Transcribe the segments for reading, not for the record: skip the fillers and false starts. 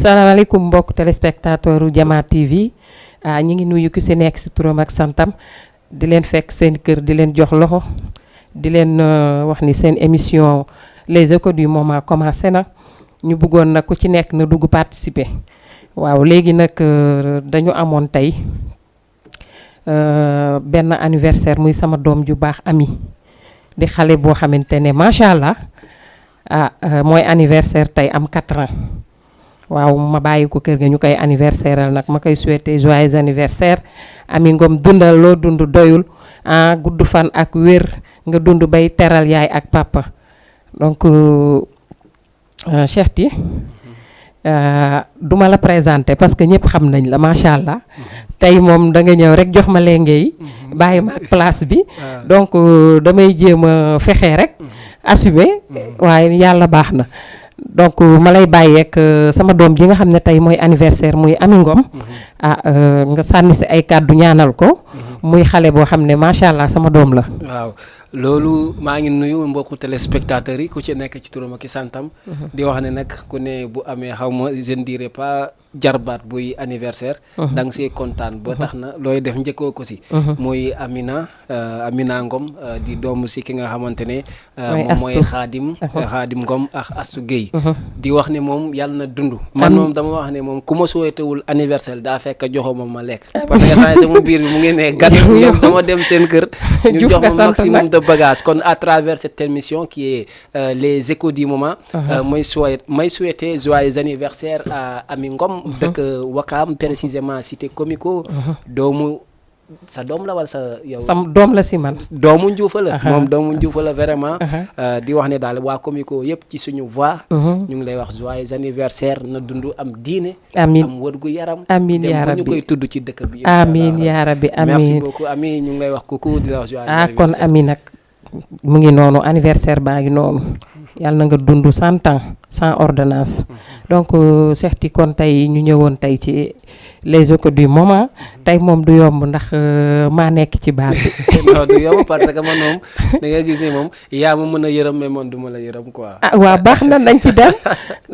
salaamaaleykum mbokk téléspectateur u Jama TV ñi ngi nuyu ku si nekk si turam ak santam di leen fekk seen kër di leen jox loxo di leen wax ni seen émission les échos du moment commencé na ñu bëggoon nag ku ci nekk na dugg participer waaw léegi nag dañu amoon tey benn anniversaire muy sama doom ju baax Ami di xale boo xamante ne macha allah mooy anniversaire tey am 4 ans waaw ma bàyyi ko kër ga ñu koy anniversaire nag ma koy souhaiter joyeux anniversaire Ami Ngom dundal loo dund doyul gudd fan ak wér nga dund bay teral yaay ak papa donc Cheikh Ty duma la présenter parce que ñëpp xam nañ la macha allah tey moom da nga ñëw rek jox ma lenge yi bàyyi ma ak place bi donc damay jéem a fexe rek assumer waaye yàlla baax na donc ma lay bàyyeek sama doom ji nga xam ne tey mooy anniversaire muy Ami Ngom nga sànni si ay kàddu ñaanal ko muy xale boo xam ne macha allah sama doom la. waaw loolu maa ngi nuyu mbokku téléspectateurs yi ku ci nekk ci turam ak santam. di wax ne nag ku ne bu amee xaw ma je ne dirais pas jarbaat buy anniversaire. da nga siy kontaan ba tax na looy def njëkkoo ko si. muy Amina Ngom di doomu si ki nga xamante ne. moom mooy Xaadim Ngom ak Astu Guèye. di wax ne moom yàlla na dund. man moom dama wax ne moom ku ma souhaitewul anniversaire daa fekk joxo ma lekk. parce que saa sama biir bi mu ngi ne gan ñoom dama dem seen kër. ñu jox ma maximum de bagage kon à travers cette émission qui est les échos du moment. may souhaiter joyeux anniversaire à Ami Ngom. dëkk Wakaam précisément cité Comico. doomu sa doom la wala sa yow. sam doom la si man. doomu Njuufa la. moom doomu Njuufa la vraiment. di wax ne daal waa Comico yëpp ci suñu voix. ñu ngi lay wax joyeux anniversaire na dund am diine. amiin am wërgu yaram. amiin yaa rabbi ñu koy tudd ci dëkk bi. amiin yaa rabbi amiin merci beaucoup Ami ñu ngi lay wax coucou di la wax joyeux anniversaire. kon Ami nag mu ngi noonu anniversaire baa ngi noonu. yàlla na nga dund 100 ans sans ordonnance donc Cheikh Ty kon tey ñu ñëwoon tey ci les échos du moment tey moom du yomb ndax maa nekk ci baat bi. non du yomb parce que man moom da nga gis ne moom yaa ma mën a yërëm mais man du ma la yërëm quoi. waaw baax na dañ ci dem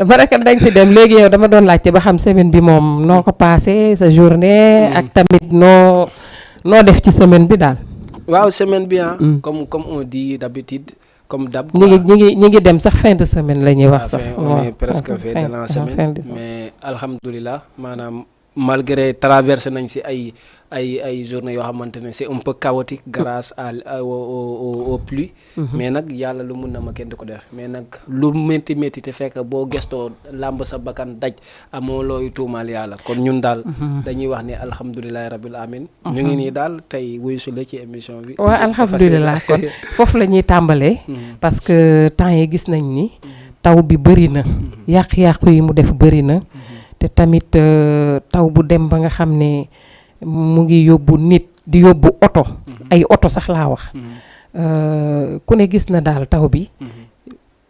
baraka dañ ci dem léegi yow dama doon laajte ba xam semaine bi moom noo ko passé sa journée. ak tamit noo def ci semaine bi daal. waaw semaine bi comme on dit d'habitude. comme d'hab ñi ngi dem sax fin de semaine la ñuy wax sax. on est presque fin de la semaine mais alhamdulilah maanaam malgré traversé nañ si ay journées yoo xamante ne c'est un peu chaotique grâce au pluie. mais nag yàlla lu mun na ma kenn di ko def mais nag lu métti te fekk boo gestoo làmb sa bakkan daj amoo looy tuumaal yàlla kon ñun daal. dañuy wax ne alhamdulilah rabil amin ñu ngi nii daal tey wuyu su la ci émission bi. waaw alhamdulilah kon foofu la ñuy tàmbalee. parce que temps yi gis nañ ni. taw bi bëri na. yàq-yàqu yi mu def bëri na. te tamit taw bu dem ba nga xam ne mu ngi yóbbu nit di yóbbu oto. ay oto sax laa wax. ku ne gis na daal taw bi.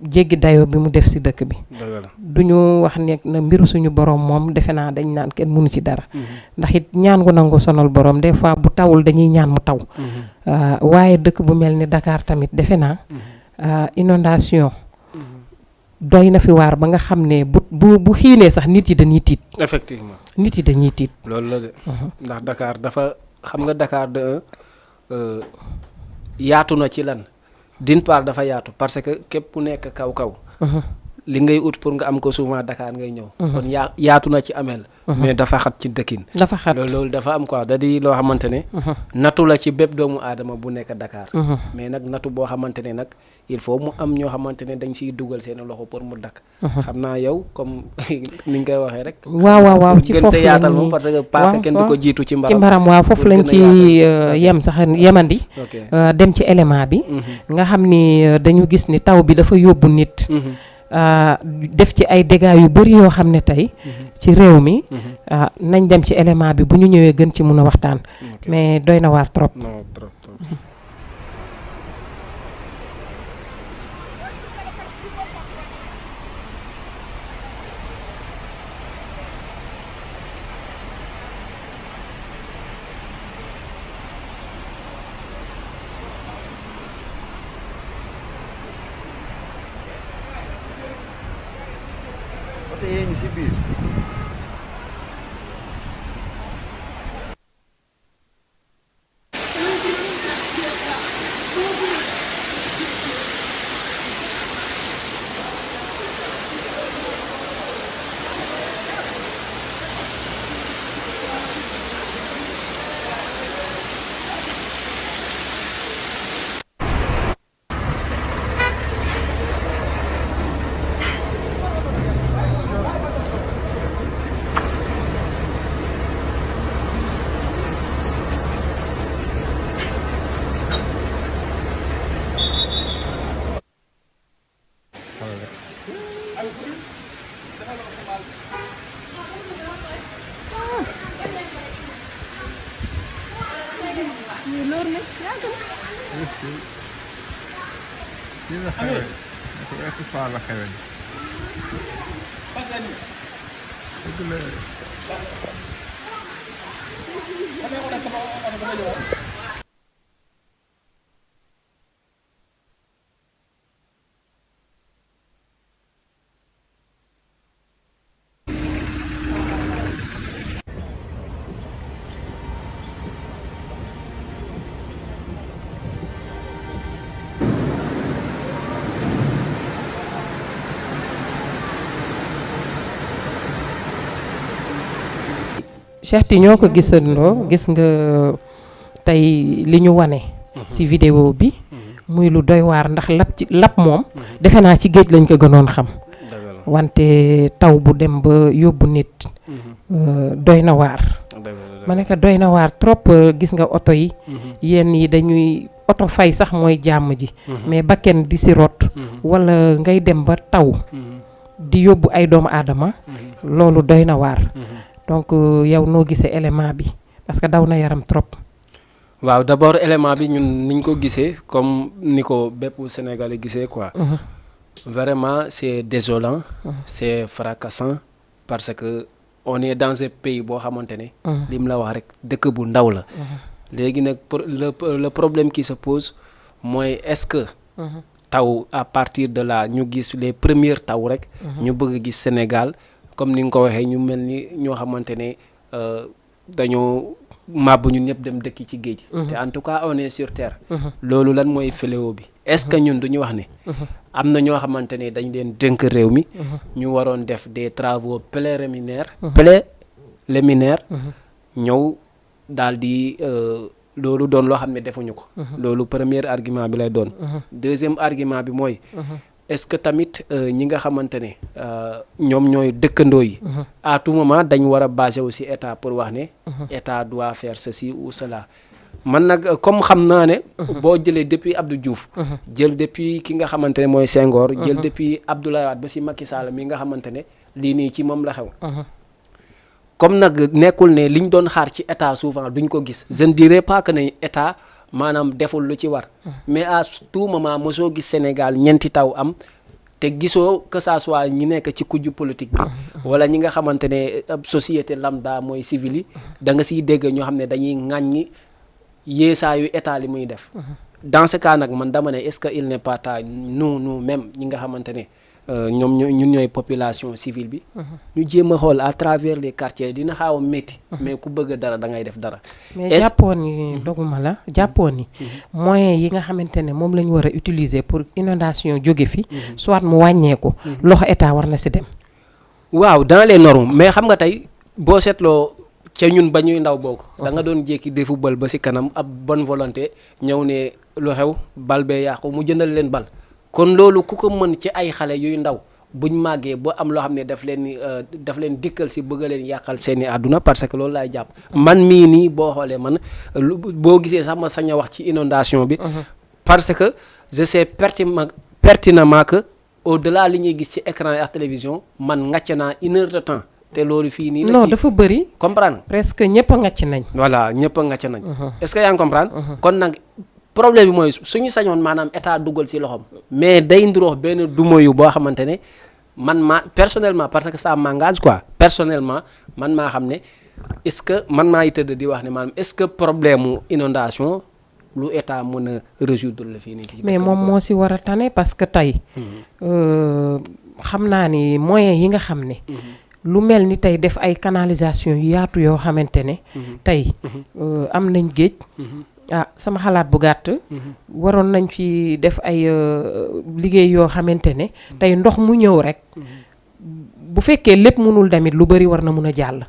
jéggi dayoo bi mu def ci dëkk bi. duñu wax ne na mbiru suñu borom moom defe naa dañ naan kenn mënu ci dara. ndax it ñaan gu nangu sonal borom des fois bu tawul dañuy ñaan mu taw. waaye dëkk bu mel ni Dakar tamit defe naa. inondation doy na fi waar ba nga xam ne bu xiinee sax nit yi dañuy tiit. effectivement nit yi dañuy tiit. loolu la de. ndax Dakar dafa xam nga Dakar yaatu na ci lan d'une part dafa yaatu parce que képp ku nekk kaw. li ngay ut pour nga am ko souvent Dakar ngay ñëw. kon yaatu na ci amel. mais dafa xat ci dëkkin. dafa xat loolu dafa am quoi da di loo xamante ne. natu la ci bépp doomu aadama bu nekk Dakar. mais nag natu boo xamante ne nag il faut mu am ñoo xamante ne dañ siy dugal seen loxo pour mu dakk. xam naa yow comme ni nga koy waxee rek. waaw ci foofu gën sa yaatal moom parce que paaka kenn du ko jiitu ci mbaram. waaw foofu lañ ci yem sax yemandi. dem ci élément bi. nga xam ni dañu gis ni taw bi dafa yóbbu nit. def ci ay dégâts yu bëri yoo xam ne tey ci réew mi nañ dem ci élément bi bu ñu ñëwee gën ci mun a waxtaan mais doy na waar trop. yee ngi si biir Fii la xewee ko weesu faa la xewee dëgg la Cheikh ti ñoo ko gisandoo gis nga tey li ñu wane ci vidéo bi muy lu doy waar ndax lap moom defe naa ci géej lañ ko gënoon xam wante taw bu dem ba yóbbu nit doy na waar ma ne ko doy na waar trop. gis nga oto yi yenn yi dañuy oto fay sax mooy jàmm ji mais bakken di si rot wala ngay dem ba taw di yóbbu ay doomu aadama loolu doy na waar. donc yow noo gisee élément bi parce que daw na yaram trop. waaw d'abord élément bi ñun niñ ko gisee comme ni ko bépp Sénégalais gisee quoi. Vraiment c'est désolant. C'est fracassant parce que on est dans un pays boo xamante ne. li mu la wax rek dëkk bu ndaw la. léegi nag le problème qui se pose mooy est-ce que. taw à partir de là ñu gis les premières taw rek. ñu bëgg a gis Sénégal. comme ni nga ko waxee ñu mel ni ñoo xamante ne dañoo màbb ñun ñëpp dem dëkki ci géej. te en tout cas on est sur terre. loolu lan mooy fléau bi est-ce que ñun duñu wax ne. am na ñoo xamante ne dañ leen dënk réew mi. ñu waroon def des travaux préliminaires. ñëw daal di loolu doon loo xam ne defuñu ko. loolu premier argument bi lay doon. deuxième argument bi mooy. est-ce que tamit ñi nga xamante ne ñoom ñooy dëkkandoo yi. à tout moment dañ war a basé aussi état pour wax ne. état doit faire ceci ou cela. man nag comme xam naa ne. boo jëlee depuis Abdou Diouf. jël depuis ki nga xamante ne mooy Senghor. jël depuis Abdoulaye Wade ba si Macky Sall mi nga xamante ne lii nii ci moom la xew. comme nag nekkul ne liñ doon xaar ci état souvent duñ ko gis je ne dirais pas que ne état. maanaam deful lu ci war mais à tout moment mosoo gis Sénégal ñeenti taw am te gisoo que ça soit ñi nekk ci kujju politique bi wala ñi nga xamante ne société lambda mooy civil yi da nga siy dégg ñoo xam ne dañuy ŋàññi yeesaayu état li muy def dans ce cas nag man dama ne est-ce que il n'est pas temps nous même ñi nga xamante ne ñoom ñun ñooy population civile bi ñu jéem a xool à travers les quartiers dina xaaw a métti mais ku bëgg dara da ngay def dara mais jàppoon ni doguma la jàppoon ni moyens yi nga xamante ne moom la ñu war a utiliser pour inondation jóge fi soit mu wàññeeku loxo état war na si dem waaw dans les normes mais xam nga tey boo seetloo ca ñun ba ñuy ndaw bokk da nga doon jékki di football ba si kanam ab bonne volonté ñëw ne lu xew bal bee yàqu mu jëndal leen bal kon loolu ku ko mën ci ay xale yuy ndaw buñ màggee ba am loo xam ne daf leen dikkal si bëgg leen yàqal seeni àdduna parce que loolu laay jàpp man mii nii boo xoolee man boo gisee sax ma sañ a wax ci inondation bi parce que je sais pertinemment que au-delà li ñuy gis ci écran ak télévision man ngàcc naa 1 heure de temps te loolu fii nii non dafa bëri comprendre presque ñëpp a ngàcc nañ voilà ñëpp a ngàcc nañ est-ce que yaa ngi comprendre kon nag problème bi mooy suñu sañoon maanaam état dugal ci loxoom mais day ndiroox benn duma yu boo xamante ne man personnellement parce que ça m'engage quoi personnellement man maa xam ne est-ce que man maa yi tëdd di wax ne maanaam est-ce que problème mu inondation lu état mën a résoudre la fii nii mais moom moo si war a tane parce que tey xam naa ni moyens yi nga xam ne lu mel ni tey def ay canalisation yu yaatu yoo xamante ne tey am nañ géej sama xalaat bu gàtt waroon nañ fi def ay liggéey yoo xamante ne tey ndox mu ñëw rek bu fekkee lépp mënul damit lu bari war na mun a jàll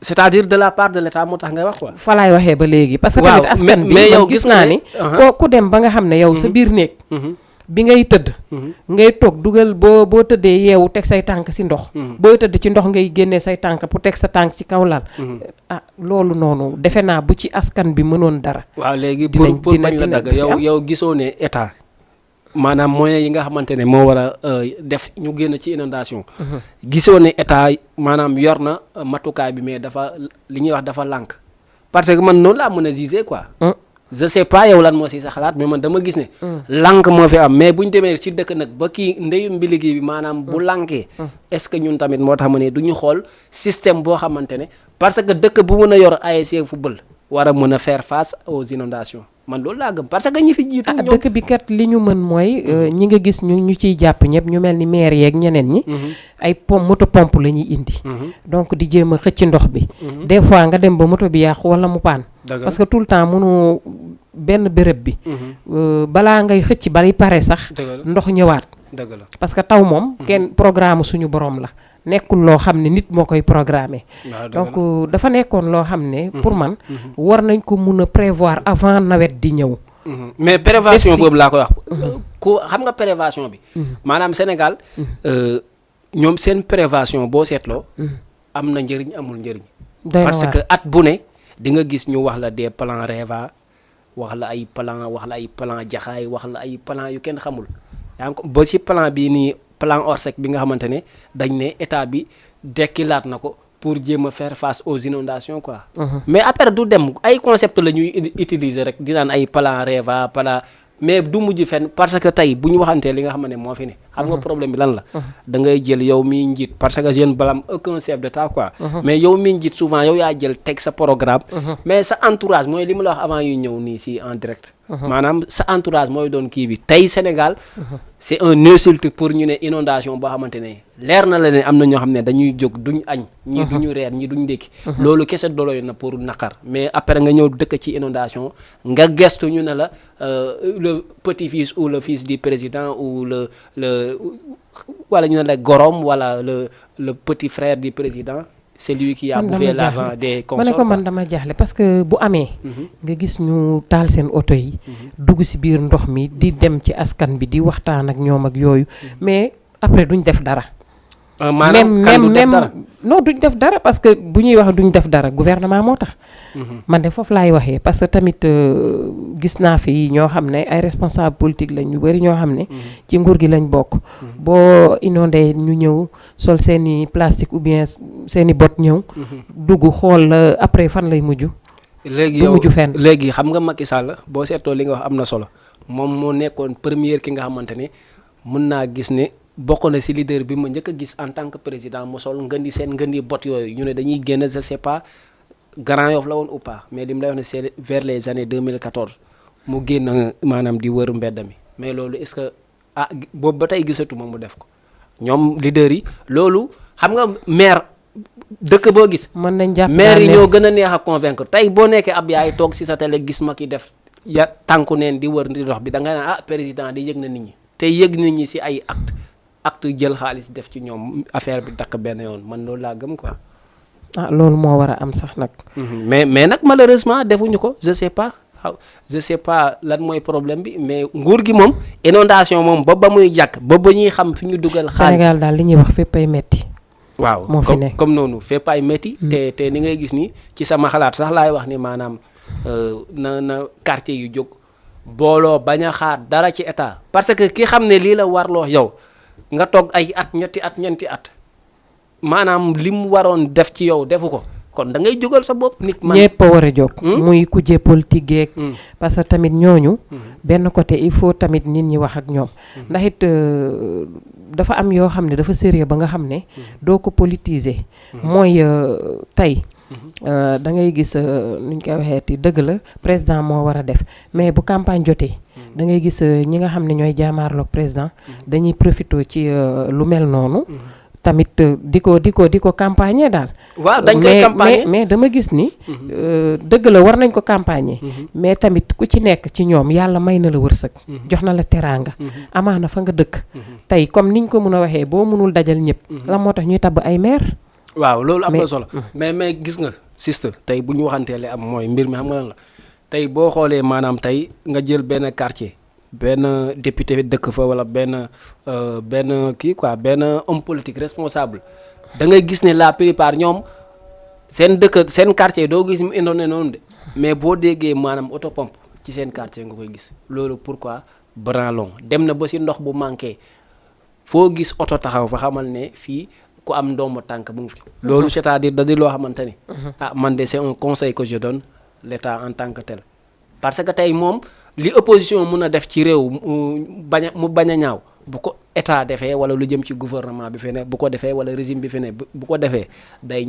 c'est-à-dire de la part de l'État moo tax ngay wax quoi fa laay waxee ba léegi parce que tamit askan bi mais yow gis naa ni ku dem ba nga xam ne yow sa biir néeg bi ngay tëdd ngay toog dugal boo tëddee yeewu teg say tànk ci ndox booy tëdd ci ndox ngay génnee say tànk pour teg sa tànk ci kaw lal loolu noonu defe naa bu ci askan bi mënoon dara waaw léegi pour bañ la dagg yow gisoo ne état maanaam moyens yi nga xamante ne moo war a def ñu génn ci inondation gisoo ne état maanaam yor na matukaay bi mais dafa li ñuy wax dafa lànk parce que man noonu laa mën a juger quoi je sais pas yow lan moo si sa xalaat mais man dama gis ne lànk moo fi am mais buñ demee si dëkk nag ba kii ndeyu mbiligi bi maanaam bu lànkee est-ce que ñun tamit moo tax ma ne du ñu xool système boo xamante ne parce que dëkk bu mën a yor ASC football war a mën a faire face aux inondations man loolu laa gëm parce que ñi fi jiitu ñoom dëkk bi kat li ñu mën mooy ñi nga gis ñu ciy jàpp ñëpp ñu mel ni maire yeeg ñeneen ñi ay moto pompe la ñuy indi donc di jéem a xëcc ndox bi des fois nga dem ba moto bi yàqu wala mu paan parce que tout le temps mënu benn béréb bi balaa ngay xëcc bari pare sax ndox ñëwaat dëgg la parce que taw moom kenn programme suñu borom la nekkul loo xam ne nit moo koy programmer donc dafa nekkoon loo xam ne pour man war nañ ko mun a prévoir avant nawet di ñëw mais prévention boobu laa koy wax ku xam nga prévention bi maanaam Sénégal ñoom seen prévention boo seetloo am na njëriñ amul njëriñ parce que at bu ne di nga gis ñu wax la des plans REVA wax la ay plan jaxaay wax la ay plan yu kenn xamul yaa ngi ko ba ci plan bii nii plan Orsec bi nga xamante ne dañ ne état bi dekkilaat na ko pour jéem a faire face aux inondations quoi mais après du dem ay concept la ñuy utiliser rek di naan ay plan REVA plan mais du mujj fenn parce que tey bu ñu waxantee li nga xam ne moo fi ne xam nga problème bi lan la da ngay jël yow miy njiit parce que je ne blâme aucun chef d'état quoi mais yow miy njiit souvent yow yaa jël teg sa programme mais sa entourage mooy li ma la wax avant yu ñëw nii si en direct maanaam sa entourage mooy doon kii bi tey Sénégal c'est un insulte pour ñu ne inondation boo xamante ne leer na la ne am na ñoo xam ne dañuy jóg duñ añ ñii duñu reer ñii duñ ndékki loolu kese doloy na pour naqar mais après nga ñëw dëkk ci inondation nga gestu ñu ne la le petit-fils ou le fils du président ou le wala ñu ne la gorom wala le petit frère du président c'est lui qui a bouffé l'argent des consorts. ma ne ko man dama jaaxle parce que bu amee nga gis ñu taal seen oto yi dugg ci biir ndox mi di dem ci askan bi di waxtaan ak ñoom ak yooyu mais après duñ def dara maanaam kan du def dara non duñ def dara parce que bu ñuy wax duñ def dara gouvernement moo tax man de foofu laay waxee parce que tamit gis naa fi ñoo xam ne ay responsable politique lañ ñu bari ñoo xam ne ci nguur gi lañ bokk boo inondé ñu ñëw sol seeni plastique ou bien seeni bot ñëw dugg xool après fan lay mujj léegi yow léegi xam nga Macky Sall boo seetoo li nga wax am na solo moom moo nekkoon première ki nga xamante ne mën naa gis ne bokk na ci leader bi ma njëkk a gis en tant que président mu sol ngëndi bot yooyu ñu ne dañuy génn je sais pas Grand Yoff la woon ou pas mais li mu lay wax ne c'est vers les années 2014 mu génn maanaam di wër mbedd mi mais loolu est-ce que boobu ba tey gisatuma mu def ko ñoom leader yi loolu xam nga maire dëkk boo gis mën nañ jàpp maire yi ñoo gën a neex a convaincre tey boo nekkee ab yaay toog ci sa télé gis ma ki def ya tànku neen di wër di dox bi da nga naan président di yëg na nit ñi te yëg nit ñi ci ay acte jël xaalis def ci ñoom affaire bi takk benn yoon man loolu laa gëm quoi. loolu moo war a am sax nag. mais nag malheureusement defuñu ko je sais pas lan mooy problème bi mais nguur gi moom inondation moom ba muy jàkk ba ñuy xam fi ñu dugal. xaalis Sénégal daal li ñuy wax fépp ay metti waaw moo fi nekk comme noonu fépp ay metti te ni ngay gis ni ci sama xalaat sax laay wax ni maanaam na quartier yu jóg booloo bañ a xaar dara ci état parce que ki xam ne lii la warloo yow. nga toog ay at ñeenti at maanaam li mu waroon def ci yow defu ko kon da ngay jógal sa bopp nit man ñëpp a war a jóg muy kujje politique geek parce que tamit ñooñu benn côté il faut tamit nit ñi wax ak ñoom ndax it dafa am yoo xam ne dafa sérieux ba nga xam ne doo ko politiser mooy tey da ngay gis nuñ koy waxeeti dëgg la président moo war a def mais bu campagne jotee da ngay gis ñi nga xam ne ñooy jaamaarloog président dañuy profité ci lu mel noonu tamit di ko campagner daal. waaw dañ koy campagner mais dama gis ni dëgg la war nañ ko campagner mais tamit ku ci nekk ci ñoom yàlla may na la wërsëg jox na la teraanga amaana fa nga dëkk tey comme niñ ko mën a waxee boo mënul dajal ñëpp la moo tax ñuy tabb ay maire waaw loolu am na solo mais gis nga sister tey bu ñu waxantee li am mooy mbir mi xam nga lan la tey boo xoolee maanaam tey nga jël benn quartier benn député dëkk fa wala benn kii quoi benn homme politique responsable da ngay gis ne la plupart ñoom seen dëkk seen quartier doo gis mu indoon noonu de mais boo déggee maanaam autopompe ci seen quartier nga koy gis loolu pourquoi branlon dem na ba si ndox bu manqué foo gis oto taxaw fa xamal ne fii ku am ndoomu tànk bu ngi fi loolu c'est-à-dire da di loo xamante ni man de c'est un conseil que je donne l'État en tant que tel parce que tey moom li opposition mun a def ci réew mu bañ a ñaaw bu ko état defee wala lu jëm ci gouvernement bi fi ne bu ko defee wala régime bi fi ne bu ko defee day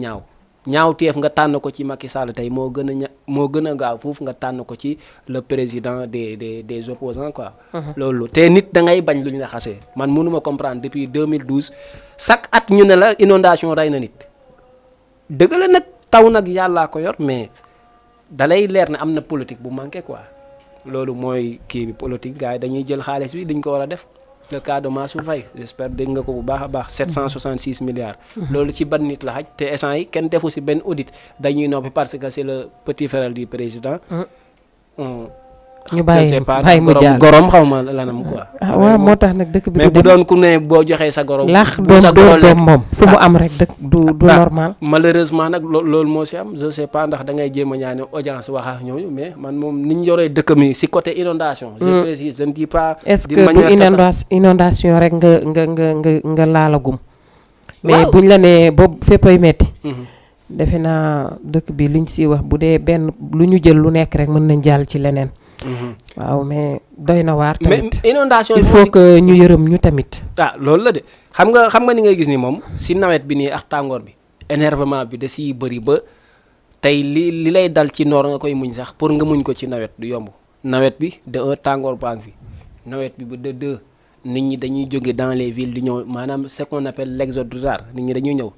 ñaaw teef nga tànn ko ci Macky Sall tey moo gën a gaaw foofu nga tànn ko ci le président des opposants quoi. loolu te nit da ngay bañ lu ñu la xasee man mënuma comprendre depuis 2012 chaque at ñu ne la inondation rey na nit dëgg la nag taw nag yàllaa ko yor mais dalay leer ne am na politique bu manqué quoi loolu mooy kii bi politique gars yi dañuy jël xaalis bi dañ ko war a def. le cas de Mansour Faye j'espère dégg nga ko bu baax a baax 766 milliards. loolu ci ban nit la xaj te instant yi kenn defu ci benn audit dañuy noppi parce que c'est le petit frère du président. ñu bàyyi mu jàll gorom xaw ma lanam quoi. waaw moo tax nag dëkk bi mais bu doon ku ne boo joxee sa gorom. laax doom moom fu mu am rek dëkk du normal. malheureusement nag loolu moo ci am je sais pas ndax da ngay jéem a ñaane audience wax ak ñooñu mais man moom ni ñu yoree dëkk mi ci côté inondation je précise je ne dis pas. est-ce que du inondation rek nga laalagum. mais buñ la nee boobu féppay metti defe naa dëkk bi luñ ci wax bu dee benn lu ñu jël lu nekk rek mën nañ jàll ci leneen. waaw mais doy na waar tamit mais inondation il faut que ñu yërëm ñu tamit. loolu la de xam nga ni ngay gis ni moom si nawet bi nii ak tàngoor bi énervement bi da siy bëri ba tey li lay dal ci noor nga koy muñ sax pour nga muñ ko ci nawet du yomb nawet bi de tàngoor baa ngi fi nawet bi ba de deux nit ñi dañuy jóge dans les villes di ñëw maanaam ce qu'on appelle l'exode rural nit ñi dañuy ñëw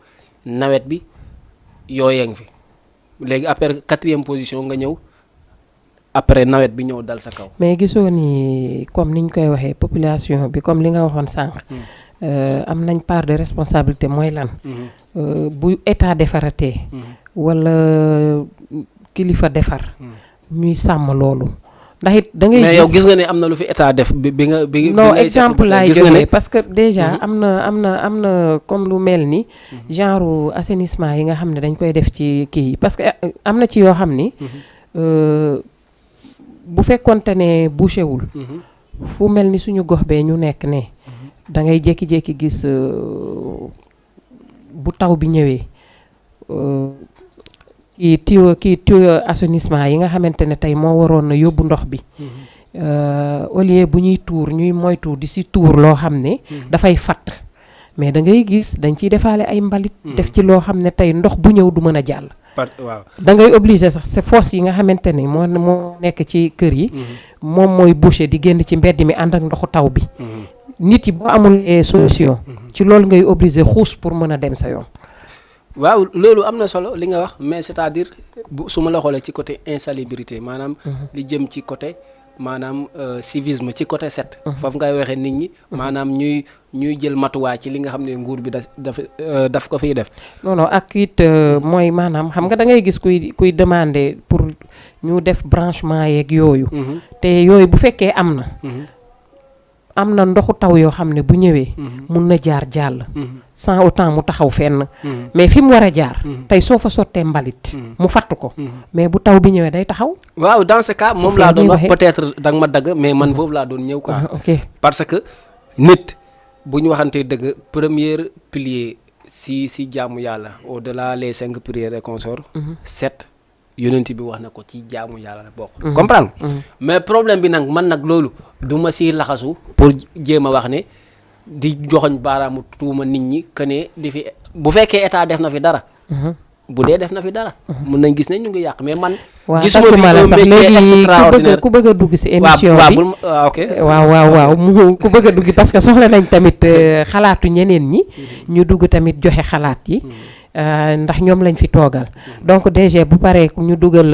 nawet bi yooyee ngi fi léegi après 4e position nga ñëw. après nawet bi ñëw dal sa kaw. mais gisoo ni comme niñ koy waxee population bi comme li nga waxoon sànq. am nañ part de responsabilité mooy lan. bu état defaratee. wala kilifa defar. ñuy sàmm loolu. ndax it da ngay gis mais yow gis nga ne am na lu fi état def bi nga. non exemple laay joxe parce que déjà am na comme lu mel ni. genre assainissement yi nga xam ne dañ koy def ci kii yi parce que am na ci yoo xam ni. bu fekkonte ne bouché wul. fu mel ni suñu gox bee ñu nekk ne. da ngay jékki-jékki gis bu taw bi ñëwee kii tuyau assainissement yi nga xamante ne tey moo waroon na yóbbu ndox bi. au lieu bu ñuy tuur ñuy moytu di si tuur loo xam ne. dafay fatt mais da ngay gis dañ ciy defaale ay mbalit. def ci loo xam ne tey ndox bu ñëw du mën a jàll. waaw da ngay obligé sax c'est fosse yi nga xamante ni moo nekk ci kër yi. moom mooy boucher di génn ci mbedd mi ànd ak ndoxu taw bi. nit yi boo amul solution. ci loolu ngay obligé xuus pour mën a dem sa yoon. waaw loolu am na solo li nga wax mais c'est-à-dire su ma la xoolee ci côté insalubrité maanaam. li jëm ci côté maanaam civisme ci côté set. foofu ngay waxee nit ñi. maanaam ñuy jël matuwaay ci li nga xam ne nguur bi daf ko fiy def. non ak it mooy maanaam xam nga da ngay gis kuy demander pour ñu def branchement yeeg yooyu. te yooyu bu fekkee am na ndoxu taw yoo xam ne bu ñëwee. mun na jaar jàll. sans autant mu taxaw fenn. mais fi mu war a jaar. tey soo fa sottee mbalit. mu fatt ko. mais bu taw bi ñëwee day taxaw. waaw dans ce cas moom laa doon wax peut-être danga ma dagg mais man foofu laa doon ñëw quoi. ok parce que nit bu ñu waxantee dëgg premier pilier si jaamu yàlla au-delà les 5 prières et consorts. 7 yonent bi wax na ko ci jaamu yàlla la bokk. comprendre mais problème bi nag man nag loolu du ma si laxasu pour jéem a wax ne di joxoñ baaraamu tuuma nit ñi que ne di fi bu fekkee état def na fi dara. bu dee def na fi dara. mun nañ gis ne ñu ngi yàq mais man. gisuma fi un métier extraordinaire ku bëgg a dugg si émission bi ok waaw ku bëgg a dugg parce que soxla nañ tamit xalaatu ñeneen ñi. ñu dugg tamit joxe xalaat yi. ndax ñoom lañ fi toogal. donc DG bu paree ñu dugal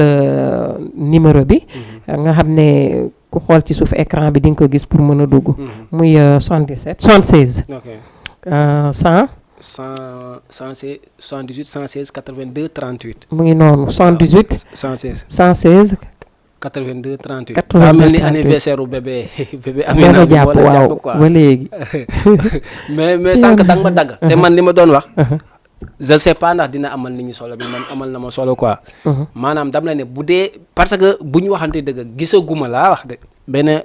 numéro bi. nga xam ne ku xool ci suuf écran bi di nga ko gis pour mën a dugg. muy 77 76. ok 100. 178 116 82 38. mu ngi noonu 78. 116. 82 38. 82 daa mel ni anniversaire u bébé Amina bi jàpp waaw ba léegi. mais sànq danga ma dagg. te man li ma doon wax. je ne sais pas ndax dina amal nit ñi solo bi man amal na ma solo quoi. maanaam dam la ne bu dee parce que bu ñu waxante dëgg gisaguma laa wax de benn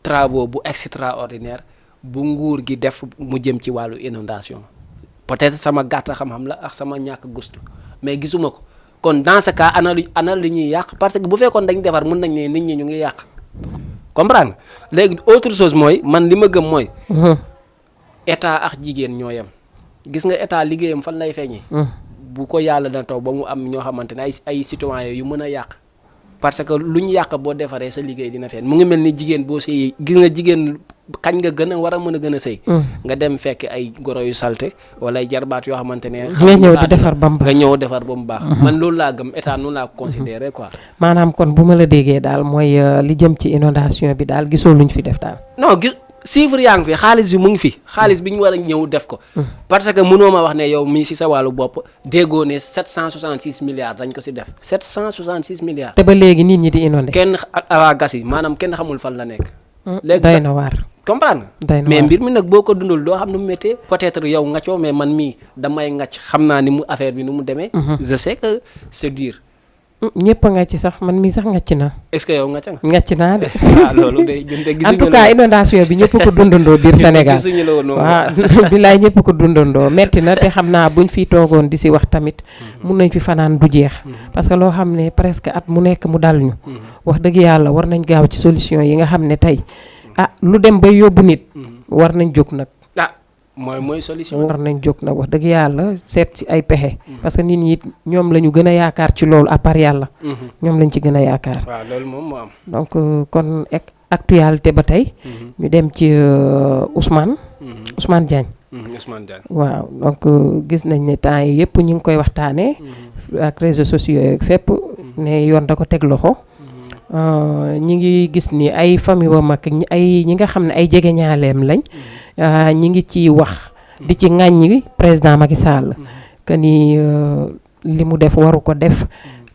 travaux bu extraordinaire bu nguur gi def mu jëm ci wàllu inondation peut-être sama gàtt xam-xam la ak sama ñàkk gëstu mais gisuma ko kon dans ce cas ana lu ñuy yàq parce que bu fekkoon dañ defar mun nañ ne nit ñi ñu ngi yàq comprendre léegi autre chose mooy man li ma gëm mooy état ak jigéen ñoo yem gis nga état liggéeyam fan lay feeñee bu ko yàlla na taw ba mu am ñoo xamante ne ay citoyens yu mën a yàq parce que lu ñu yàq boo defaree sa liggéey dina feeñ mu ngi mel ni jigéen boo sëy gis nga jigéen kañ nga gën a war a mën a gën a sëy nga dem fekk ay goro yu salte wala ay jarbaat yoo xamante ne nga ñëw di defar ba mu baax nga ñëw defar ba mu baax man loolu laa gëm état noonu laa ko considéré quoi maanaam kon bu ma la déggee daal mooy li jëm ci inondation bi daal gisoo luñ fi def daal non gis chiffre yaa ngi fi xaalis bi mu ngi fi xaalis bi ñu war a ñëw def ko parce que mënoo ma wax ne yow mii si sa wàllu bopp déggoo ne 766 milliards dañ ko si def 766 milliards te ba léegi nit ñi di inondé kenn ala gas yi maanaam kenn xamul fan la nekk day na waar comprendre mais mbir mi nag boo ko dundul doo xam nu mu méttee peut-être yow ngàccoo mais man mii damay ngàcc xam naa ni mu affaire bi nu mu demee je sais que c'est dur ñëpp a ngàcc sax man mii sax ngàcc na est-ce que yow ngàcc nga ngàcc naa de loolu de ñun de gisuñu en tout cas inondation bi ñëpp ko dundandoo biir Sénégal gisuñu la woon waaw bilaay ñëpp ko dundandoo metti na te xam naa buñ fi toogoon di si wax tamit mun nañ fi fanaan du jeex parce que loo xam ne presque at mu nekk mu dal ñu wax dëgg yàlla war nañ gaaw ci solution yi nga xam ne tey lu dem ba yóbbu nit war nañ jóg nag mooy solution war nañ jóg nag wax dëgg yàlla seet ci ay pexe parce que nit ñi ñoom la ñu gën a yaakaar ci loolu à part yàlla ñoom lañ ci gën a yaakaar waaw loolu moom moo am donc kon actualité ba tey ñu dem ci Ousmane Diagne Ousmane Diagne waaw donc gis nañ ne temps yi yëpp ñu ngi koy waxtaanee ak réseaux sociaux yeeg fépp ne yoon da ko teg loxo ñi ngi gis ni ay famille wa mag ñi nga xam ne ay jege ñaaleem lañ ñi ngi ci wax di ci ŋàññi président Macky Sall que ni li mu def waru ko def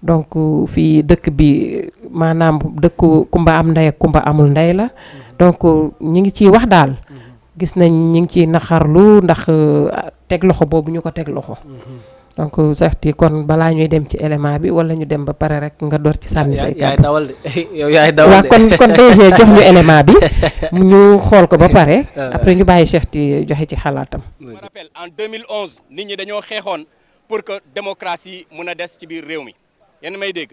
donc fii dëkk bi maanaam dëkku kumba am ndey ak kumba amul ndey la donc ñi ngi ciy wax daal gis nañ ñi ngi ciy naxarlu ndax teg loxo boobu ñu ko teg loxo donc saxti kon balaa ñuy dem ci élément bi wala ñu dem ba pare rek nga door ci sànni say yaay dawal de yow yaay dawal de waaw kon DG jox ñu élément bi ñu xool ko ba pare après ñu bàyyi Cheikh ti joxe ci xalaatam. Je me rappelle en 2011 nit ñi dañoo xeexoon pour que démocratie mun a des ci biir réew mi yéen may dégg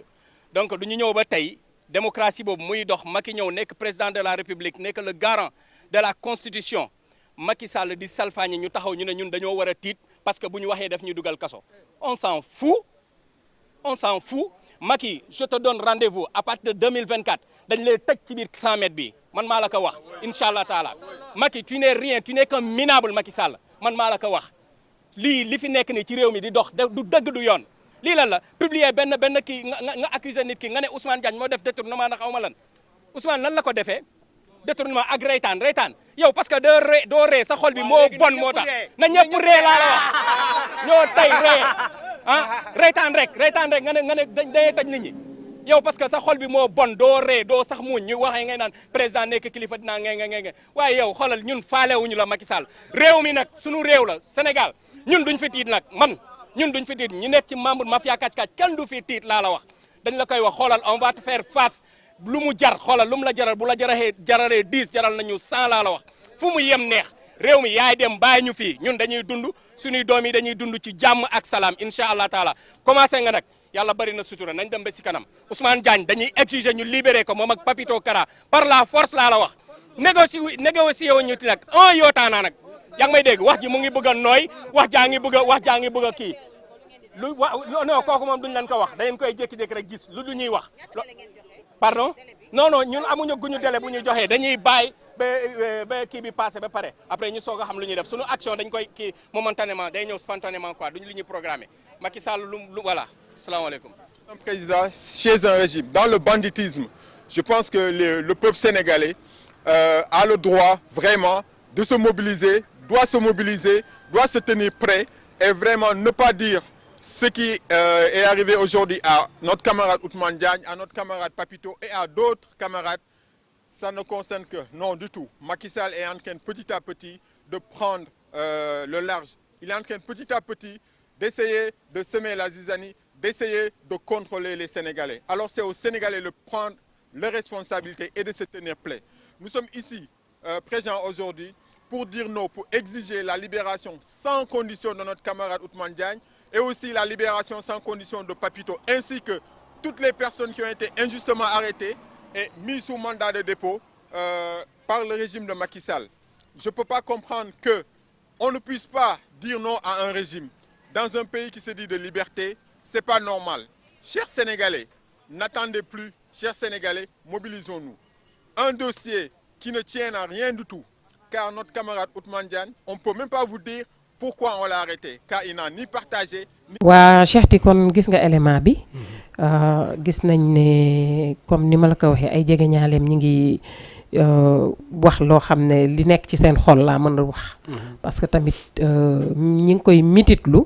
donc du ñu ñëw ba tey démocratie boobu muy dox Macky ñëw nekk président de la République nekk le garant de la constitution Macky Sall di salfaañi ñu taxaw ñu ne ñun dañoo war a tiit parce que bu ñu waxee def ñu dugal kaso on s'en fout Macky je te donne rendez-vous à partir de 2024 dañ lay tëj ci biir 100 mètres bi man maa la ko wax incha allah taala Macky tu n'es rien tu n'es qu'un minable Macky Sall man maa la ko wax li fi nekk ni ci réew mi di dox du dëgg du yoon lii lan la publier benn kii nga accuser nit ki nga ne Ousmane Diagne moo def détournement na xaw ma lan Ousmane lan la ko defee détournement ak reytaan yow parce que doo ree sa xol bi moo bon moo tax na ñëpp ree laa la wax ñoo tey ree reytaan rek nga ne dañuy tëj nit ñi yow parce que sa xol bi moo bon doo ree doo sax muñ ñu waxee ngay naan président nekk kilifa dinaa nge waaye yow xoolal ñun faalewuñu la Macky Sall réew mi nag sunu réew la Sénégal ñun duñ fi tiit nag ñun duñ fi tiit ñi nekk ci membre mafia kàcc kenn du fi tiit laa la wax dañ la koy wax xoolal on va te faire face lu mu jar xoolal lu mu la jaral bu la jaralee 10 jaral nañu 100 laa la wax fu mu yem neex réew mi yaay dem bàyyi ñu fii ñun dañuy dund suñuy doom yi dañuy dund ci jàmm ak salaam incha allah taala commencé nga nag yàlla bari na sutura nañ dem ba si kanam Ousmane Diagne dañuy exiger ñu libérer ko moom ak Papito Kara par la force laa la wax négocier wu ñu ti nag yootaanaa nag yaa ngi may dégg wax ji mu ngi bëgg a nooy wax jaa ngi bëgg a kii non kooku moom duñ leen ko wax dañu koy jékki-jékki rek gis lu ñuy wax pardon non ñun amuñu guñu délai bu ñu joxee dañuy bàyyi ba kii bi passé ba pare après ñu soog a xam lu ñuy def suñu action dañ koy kii momentanément day ñëw spontanément quoi duñu lu ñuy programmé Macky Sall lu voilà salaamaaleykum. Un président chez un régime dans le banditisme je pense que le peuple sénégalais a le droit vraiment de se mobiliser doit se tenir prêt et vraiment ne pas dire ce qui est arrivé aujourd'hui à notre camarade Ousmane Diagne, à notre camarade Papito et à d'autres camarades, ça ne concerne que non du tout. Macky Sall est en train petit à petit de prendre le large. Il est en train petit à petit d'essayer de semer la zizanie, d'essayer de contrôler les Sénégalais. Alors c'est aux Sénégalais de prendre leurs responsabilités et de se tenir prêts. Nous sommes ici présents aujourd'hui pour dire non, pour exiger la libération sans condition de notre camarade Ousmane Diagne et aussi la libération sans condition de Papito, ainsi que toutes les personnes qui ont été injustement arrêtées et mises sous mandat de dépôt par le régime de Macky Sall. Je ne peux pas comprendre qu'on ne puisse pas dire non à un régime dans un pays qui se dit de liberté. Ce n'est pas normal. Chers Sénégalais, n'attendez plus. Chers Sénégalais, mobilisons-nous. Un dossier qui ne tient à rien du tout, car notre camarade Ousmane Diagne, on ne peut même pas vous dire pourquoi on l'a arrêté, car il n'a ni partagé ni... waa Cheikh Ti kon gis nga élément bi gis nañ ne comme ni ma la ko waxee ay jege ñaaleem ñi ngi wax loo xam ne li nekk ci seen xol laa mën a wax parce que tamit ñi ngi koy mititlu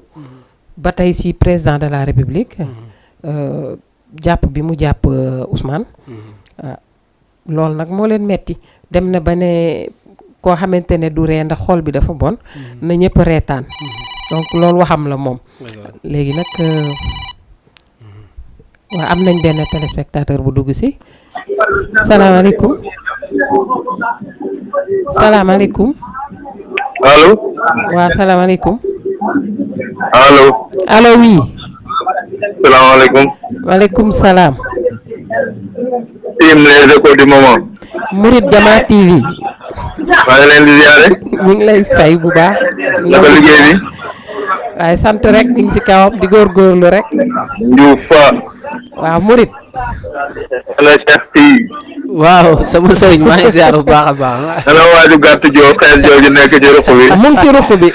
ba tey si président de la République jàpp bi mu jàpp Ousmane loolu nag moo leen metti dem na ba ne koo xamante ne du ree ndax xol bi dafa bon na ñëpp reetaan donc loolu waxam la moom léegi nag waaw am nañ benn téléspectateur bu dugg si salaamaaleykum salaamaaleykum allo waaw salaamaaleykum allo allo oui salaamaaleykum waaleykum salaam team les échos du moment Murid Jama TV maa ngi leen di ziare ñu ngi lay fay bu baax naka liggéey bi waaye sant rek ñu ngi si kawam di góorgóorlu rek Diouf Fa waaw Murid ana Cheikh Ti waaw sama sëriñ maa ngi ziar bu baax a baax. ana waaju gàtt joo xees jooju nekk ci ruq bi mu ngi ci ruq bi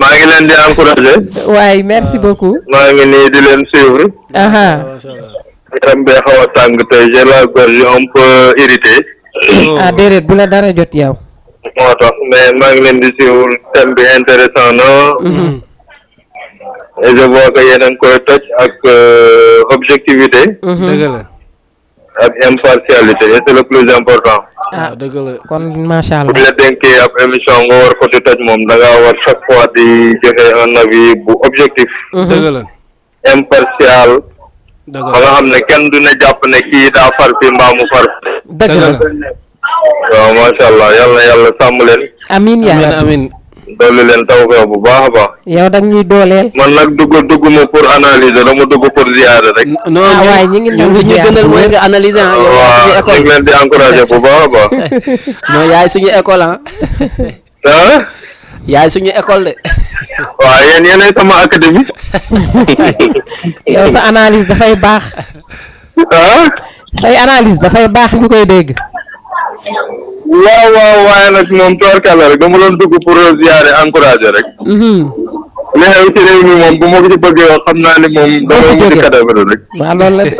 maa ngi leen di encouragé waaye merci beaucoup maa ngi nii di leen suivre aha yaram bee xaw a tàng tey j'ai la gorge un peu irritée ah déedéet bu la dara jot yow moo tax mais maa ngi leen di suivre thème bi intéressant na et je vois que yéen a ngi koy toj ak objectivité dëgg la. ak impartialité et c'est le plus important waaw dëgg la. kon macha bu allah la dénkee ab émission nga war ko di toj moom da ngaa war chaque fois di joxe un avis bu objectif dëgg la. impartial dëgg ba la. nga xam ne kenn du ne jàpp ne kii daa far fi mbaa mu far dëgg la waaw macha allah yàlla na yàlla sàmm leen amiin yaa amiin rabbi amiin. dolli leen tawfeex bu baax a baax yow dag ñuy dooleel man nag dugg ma pour analyser dama dugg pour ziyaare rek non ah waaye ñu ngi ñun li ñu gënal mooy nga analyser ah. yow yaay suñu waaw ñu ngi école leen di encourager bu baax a baax non yaay suñu école ah. ah yaay suñu école de. waaw yéen yéenay sama académie yow sa analyse dafay baax ah say analyse dafay baax ñu koy dégg waaw waaye nag moom toorkala rek dama doon dugg pour ziyaare encourager rek li xew ci réew mi moom bu ma ko ci bëggee wax xam naa ni moom dama mu ci kadamero rek waaw loolu la de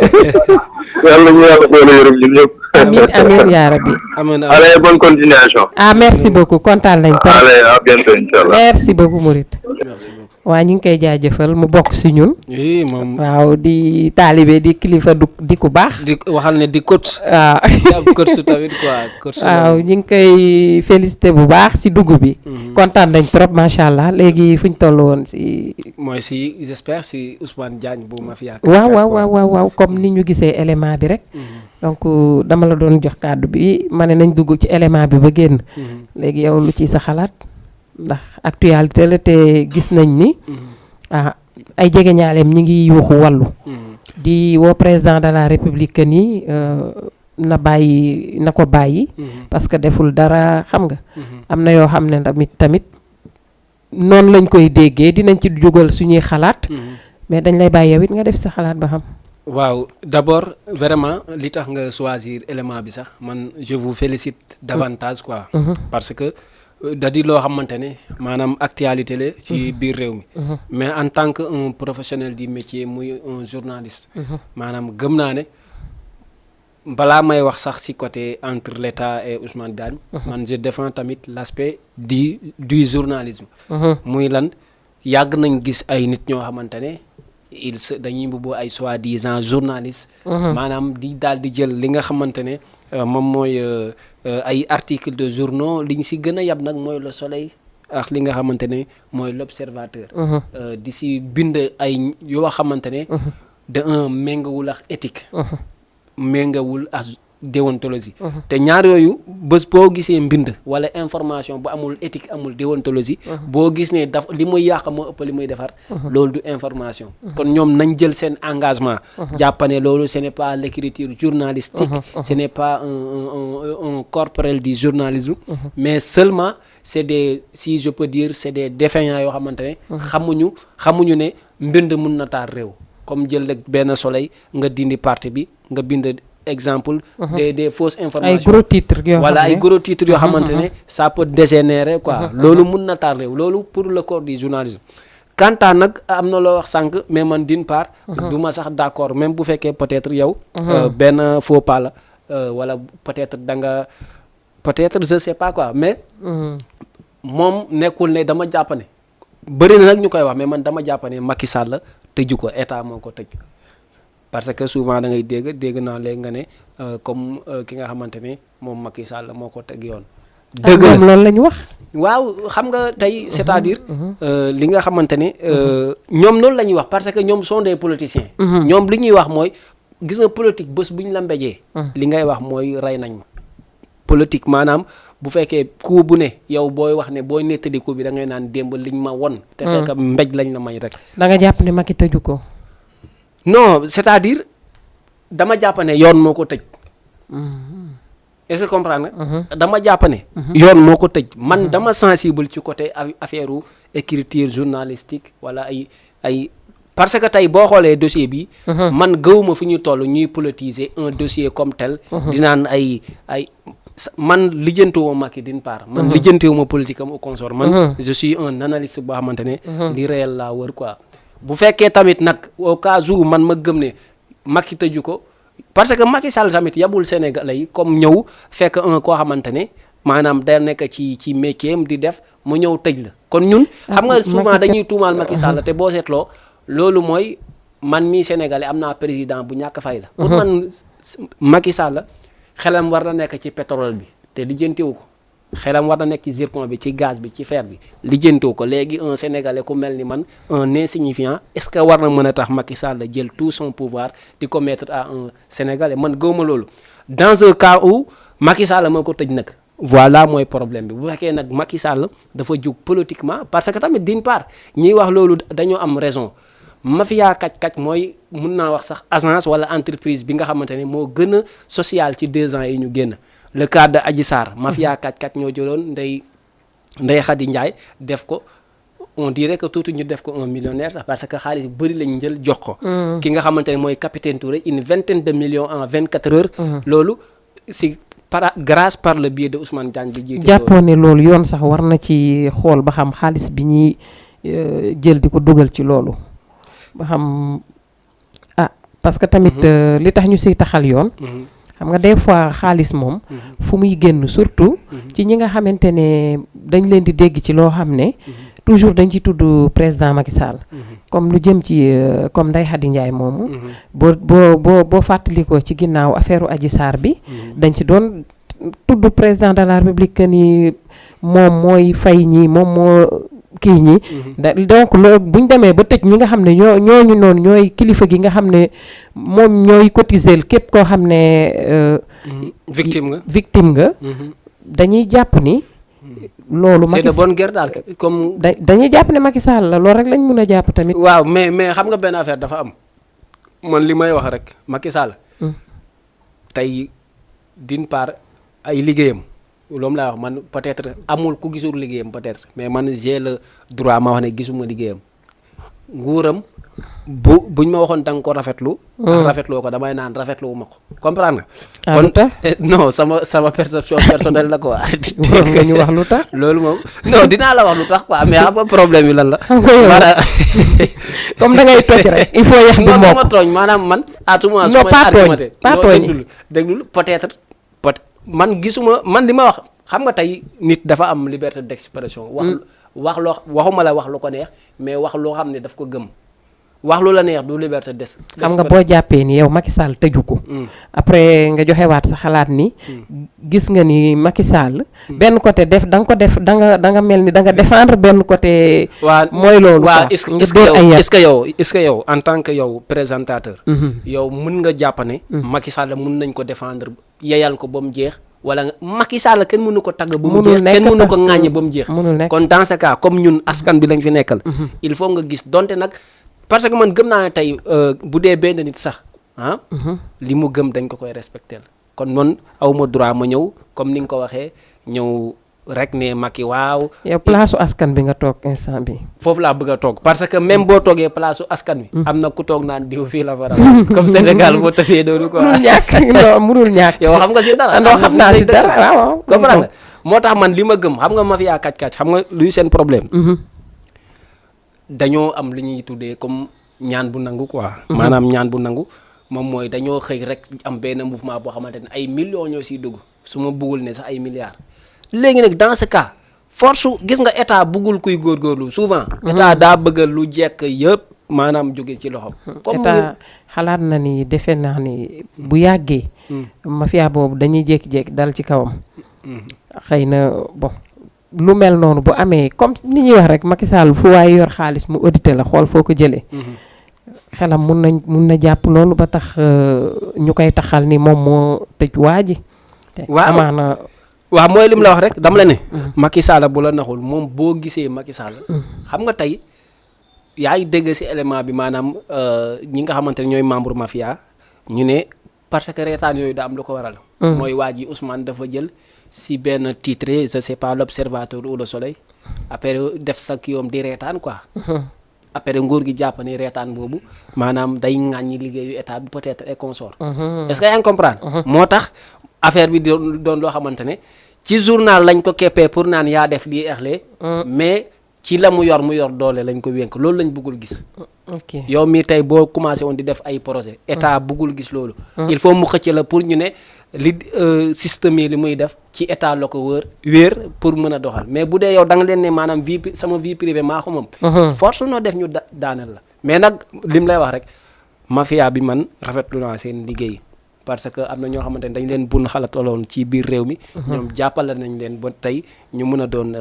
yàlla ñu yàlla boole yërëm ñun ñëpp amiin amiin yaa rabbi amiin amiin. allez bonne continuation ah merci beaucoup kontaan nañ trop allez à bientôt inchallah merci beaucoup Murid merci beaucoup. waa ñu ngi koy jaajëfal mu bokk si ñun oui moom. waaw di taalibe di kilifa di ku baax di waxal ne di coach. waaw di am coach tamit quoi coach. waaw ñu ngi koy félicité bu baax si dugg bi kontaan nañ trop macha allah léegi fu ñu toll woon si mooy si j'espère si Ousmane Diagne bu Mafia. waaw comme ni ñu gisee élément bi rek donc dama la doon jox kàddu bi ma ne nañ dugg ci élément bi ba génn léegi yow lu ci sa xalaat ndax actualité la te gis nañ ni ay jege ñaaleem ñi ngi yuuxu wàllu di woo président de la république ni na ko bàyyi parce que deful dara xam nga am na yoo xam ne tamit noonu lañ koy déggee dinañ ci dugal suñuy xalaat mais dañ lay bàyyi yow it nga def sa xalaat ba xam waaw d'abord vraiment li tax nga choisir élément bi sax man je vous félicite davantage quoi parce que da di loo xamante ne maanaam actualité la ci biir réew mi mais en tant que un professionnel du métier muy un journaliste maanaam gëm naa ne balaa may wax sax ci côté entre l'État et Ousmane Diagne man je défends tamit l'aspect du journalisme muy lan yàgg nañ gis ay nit ñoo xamante ne dañuy mbubboo ay soi-disant journaliste maanaam di daal di jël li nga xamante ne moom mooy ay articles de journaux li ñu si gën a yab nag mooy le soleil ak li nga xamante ne mooy l'observateur di si bind ay yoo xamante ne de un méngawul ak éthique méngawul ak déontologie. te ñaar yooyu bés boo gisee mbind wala information bu amul éthique amul déontologie. boo gis ne daf li muy yàq moo ëpp li muy defar. loolu du information. kon ñoom nañ jël seen engagement. jàppane loolu ce n'est pas l'écriture journalistique. ce n'est pas un corporel du journalisme. mais seulement c'est des si je peux dire c'est des défaillants yoo xamante ne. xamuñu ne mbind mun na taal réew. comme jël rek benn soleil nga dindi partie bi nga bind exemple. des fausses informations ay gros titres yoo voilà ay gros titres yoo xamante ne ça peut dégénérer quoi. loolu mun na taal réew loolu pour le corps du journalisme. quant à nag am na loo wax sànq mais man d'une part. du ma sax d'accord même bu fekkee peut-être yow. benn faux pas la wala peut-être da nga peut-être je sais pas quoi mais. moom nekkul ne dama jàpp ne bëri na nag ñu koy wax mais man dama jàpp ne Macky Sall tëju ko état moo ko tëj parce que souvent da ngay dégg naa léegi nga ne comme ki nga xamante ne moom Macky Sall moo ko teg yoon. dëgg la loolu la ñu wax. waaw xam nga tey c'est-à-dire li nga xamante ne ñoom loolu la ñuy wax parce que ñoom sont des politiciens. ñoom li ñuy wax mooy gis nga politique bés bu ñu la mbéjee. li ngay wax mooy rey nañ ma. politique maanaam bu fekkee coup bu ne yow booy wax ne booy nettali coup bi da ngay naan démb liñ ma won te fekk mbéj lañ la may rek. da nga jàpp ne Macky tëju ko. non c'est-à-dire dama jàpp ne yoon moo ko tëj. est-ce que comprendre nga. dama jàpp ne. yoon moo ko tëj man dama sensible ci côté affaire écriture journalistique wala ay parce que tey boo xoolee dossier bi. man gëwuma fi ñu toll ñuy politiser un dossier comme tel. di naan ay man lijjantiwuma Macky d'une part. man lijjantiwuma politique am au consort man je suis un analyste boo xamante ne. li réel laa wër quoi. bu fekkee tamit nag au cas où man ma gëm ne Macky tëju ko parce que Macky Sall tamit yabul Sénégalais yi comme ñëw fekk koo xamante ne maanaam day nekk ci métier am di def mu ñëw tëj la kon ñun. xam nga souvent dañuy tuumaal Macky Sall te boo seetloo loolu mooy man mii Sénégalais am naa président bu ñàkk fay la. pour man Macky Sall xelam war na nekk ci pétrole bi te lijjantiwu ko xelam war na nekk ci zircon bi ci gaz bi ci fer bi lijjantiwu ko léegi un Sénégalais ku mel ni man un insignifiant est-ce que war na mën a tax Macky Sall jël tout son pouvoir di ko mettre à un Sénégalais man gëwma loolu dans un cas où Macky Sall moo ko tëj nag voilà mooy problème bi bu fekkee nag Macky Sall dafa jug politiquement parce que tamit d'une part ñiy wax loolu dañoo am raison mafia kàcc mooy mun naa wax sax agence wala entreprise bi nga xamante ne moo gën a social ci 2 ans yi ñu génn le cas de Adji Sarr mafia kàcc ñoo jëloon Ndeye Khady Ndiaye def ko on dirait que tuuti ñu def ko un millionnaire sax parce que xaalis bu bëri lañ jël jox ko. ki nga xamante ne mooy capitaine Touré une vingtaine de millions en 24 heures. loolu si grâce par le biais de Ousmane Diagne bi jiite. jàppoo ne loolu yoon sax war na ci xool ba xam xaalis bi ñuy jël di ko dugal ci loolu. ba xam parce que tamit li tax ñu siy taxal yoon. xam nga des fois xaalis moom. fu muy génn surtout. ci ñi nga xamante ne dañ leen di dégg ci loo xam ne. toujours dañ ci tudd président Macky Sall. comme lu jëm ci comme Ndeye Khady Ndiaye moomu. boo fàttalikoo ci ginnaaw affaire Adji Sarr bi. dañ ci doon tudd président de la République ni moom mooy fay ñi moom moo. kii ñi donc loolu buñ demee ba tëj ñi nga xam ne ñooñu noonu ñooy kilifa gi nga xam ne moom ñooy cotiser képp koo xam ne victime nga dañuy jàpp ni loolu c'est de bonne guerre daal comme dañuy jàpp ne Macky Sall la loolu rek lañ mën a jàpp tamit waaw mais xam nga benn affaire dafa am man li may wax rek Macky Sall tey d'une part ay liggéeyam loolu laa wax man peut-être amul ku gisul liggéeyam peut-être mais man j'ai le droit ma wax ne gisuma liggéeyam nguuram buñ ma waxoon danga ko rafetlu rafetloo ko damay naan rafetlu wu ma ko comprendre nga kon non sama perception personnelle la quoi nga ñu wax lu tax loolu moom non dinaa la wax lu tax quoi mais xam nga problème yi lan la comme da ngay toj rek il faut yax bi moo ma tooñ maanaam man à tout moment su may argumenté déglul peut-être man gisuma man li ma wax xam nga tey nit dafa am liberté d'expression wax loo waxuma la wax lu ko neex mais wax loo xam ne daf ko gëm wax lu la neex du liberté des. xam nga boo jàppee ni yow Macky Sall tëju ko. après nga joxewaat sa xalaat ni. gis nga ni Macky Sall. benn côté da nga ko def da nga mel ni da nga défendre benn côté. waa mooy loolu. waa quoi est-ce que yow en tant que yow présentateur. yow mën nga jàpp ne. Macky Sall mën nañ ko défendre yeyal ko ba mu jeex. wala Macky Sall kenn mënu ko tagg ba mu jeex kenn mënu ko ŋàññi ba mu jeex. kon dans ce cas comme ñun askan bi lañ fi nekkal. il faut nga gis donte nag. parce que man gëm naa ne tey bu dee benn nit sax li mu gëm dañ ko koy respecter kon man awma droit ma ñëw comme ni nga ko waxee ñëw rek ne Macky waaw. yow place askan bi nga toog instant bi foofu laa bëgg a toog parce que même boo toogee place askan bi. am na ku toog naan diw fii la faral. comme Sénégal boo tasee doonu quoi. mënul ñàkk yow xam nga si dara. non xam naa si dara waaw. comprendre moo tax man li ma gëm xam nga mafia kàcc-kàcc xam nga luy seen problème. dañoo am li ñuy tuddee comme ñaan bu nangu quoi. maanaam ñaan bu nangu moom mooy dañoo xëy rek am benn mouvement boo xamante ne ay millions ñoo siy dugg su ma bëggul ne sax ay milliards. léegi nag dans ce cas force gis nga état bëggul kuy góorgóorlu souvent. état daa bëgg lu jekk yëpp maanaam jóge ci loxom. comme état xalaat na ni defe naa ni bu yàggee. mafia boobu dañuy jékki-jékki dal ci kawam. xëy na bon. lu mel noonu bu amee comme ni ñuy wax rek Macky Sall fu waaye yor xaalis mu audité la xool foo ko jëlee. xelam mun na jàpp loolu ba tax ñu koy taxal ni moom moo tëj waa ji. waaw amaana. waaw mooy lim la wax rek dama la ne. Macky Sall bu la naxul moom boo gisee Macky Sall. xam nga tey yaa ngi dégg ci élément bi maanaam ñi nga xamante ne ñooy membre mafia ñu ne parce que reetaan yooyu da am lu ko waral. mooy waa ji Ousmane dafa jël. si benn titre je sais pas l'Observateur ou le Soleil après def sa kiyoom di reetaan quoi. après nguur gi jàpp ni reetaan boobu maanaam day ŋàññi liggéeyu état bi peut-être et consort. est-ce que yaa ngi comprendre. moo tax affaire bi doon loo xamante ne ci journal lañ ko keppee pour naan yaa def lii exlee mais ci la mu yor doole lañ ko wénk loolu lañ bëggul gis. ok yow mii tey boo commencé woon di def ay projet état bëggul gis loolu. il faut mu xëcc la pour ñu ne li système yi li muy def ci état la ko wéer pour mën a doxal mais bu dee yow da nga leen ne maanaam sama vie privée maa ko moom. force noo def ñu daaneel la. mais nag lim lay wax rek mafia bi man rafetlu naa seen liggéey parce que am na ñoo xamante ne dañ leen bun xalataloon ci biir réew mi. ñoom jàppale nañ leen ba tey ñu mën a doon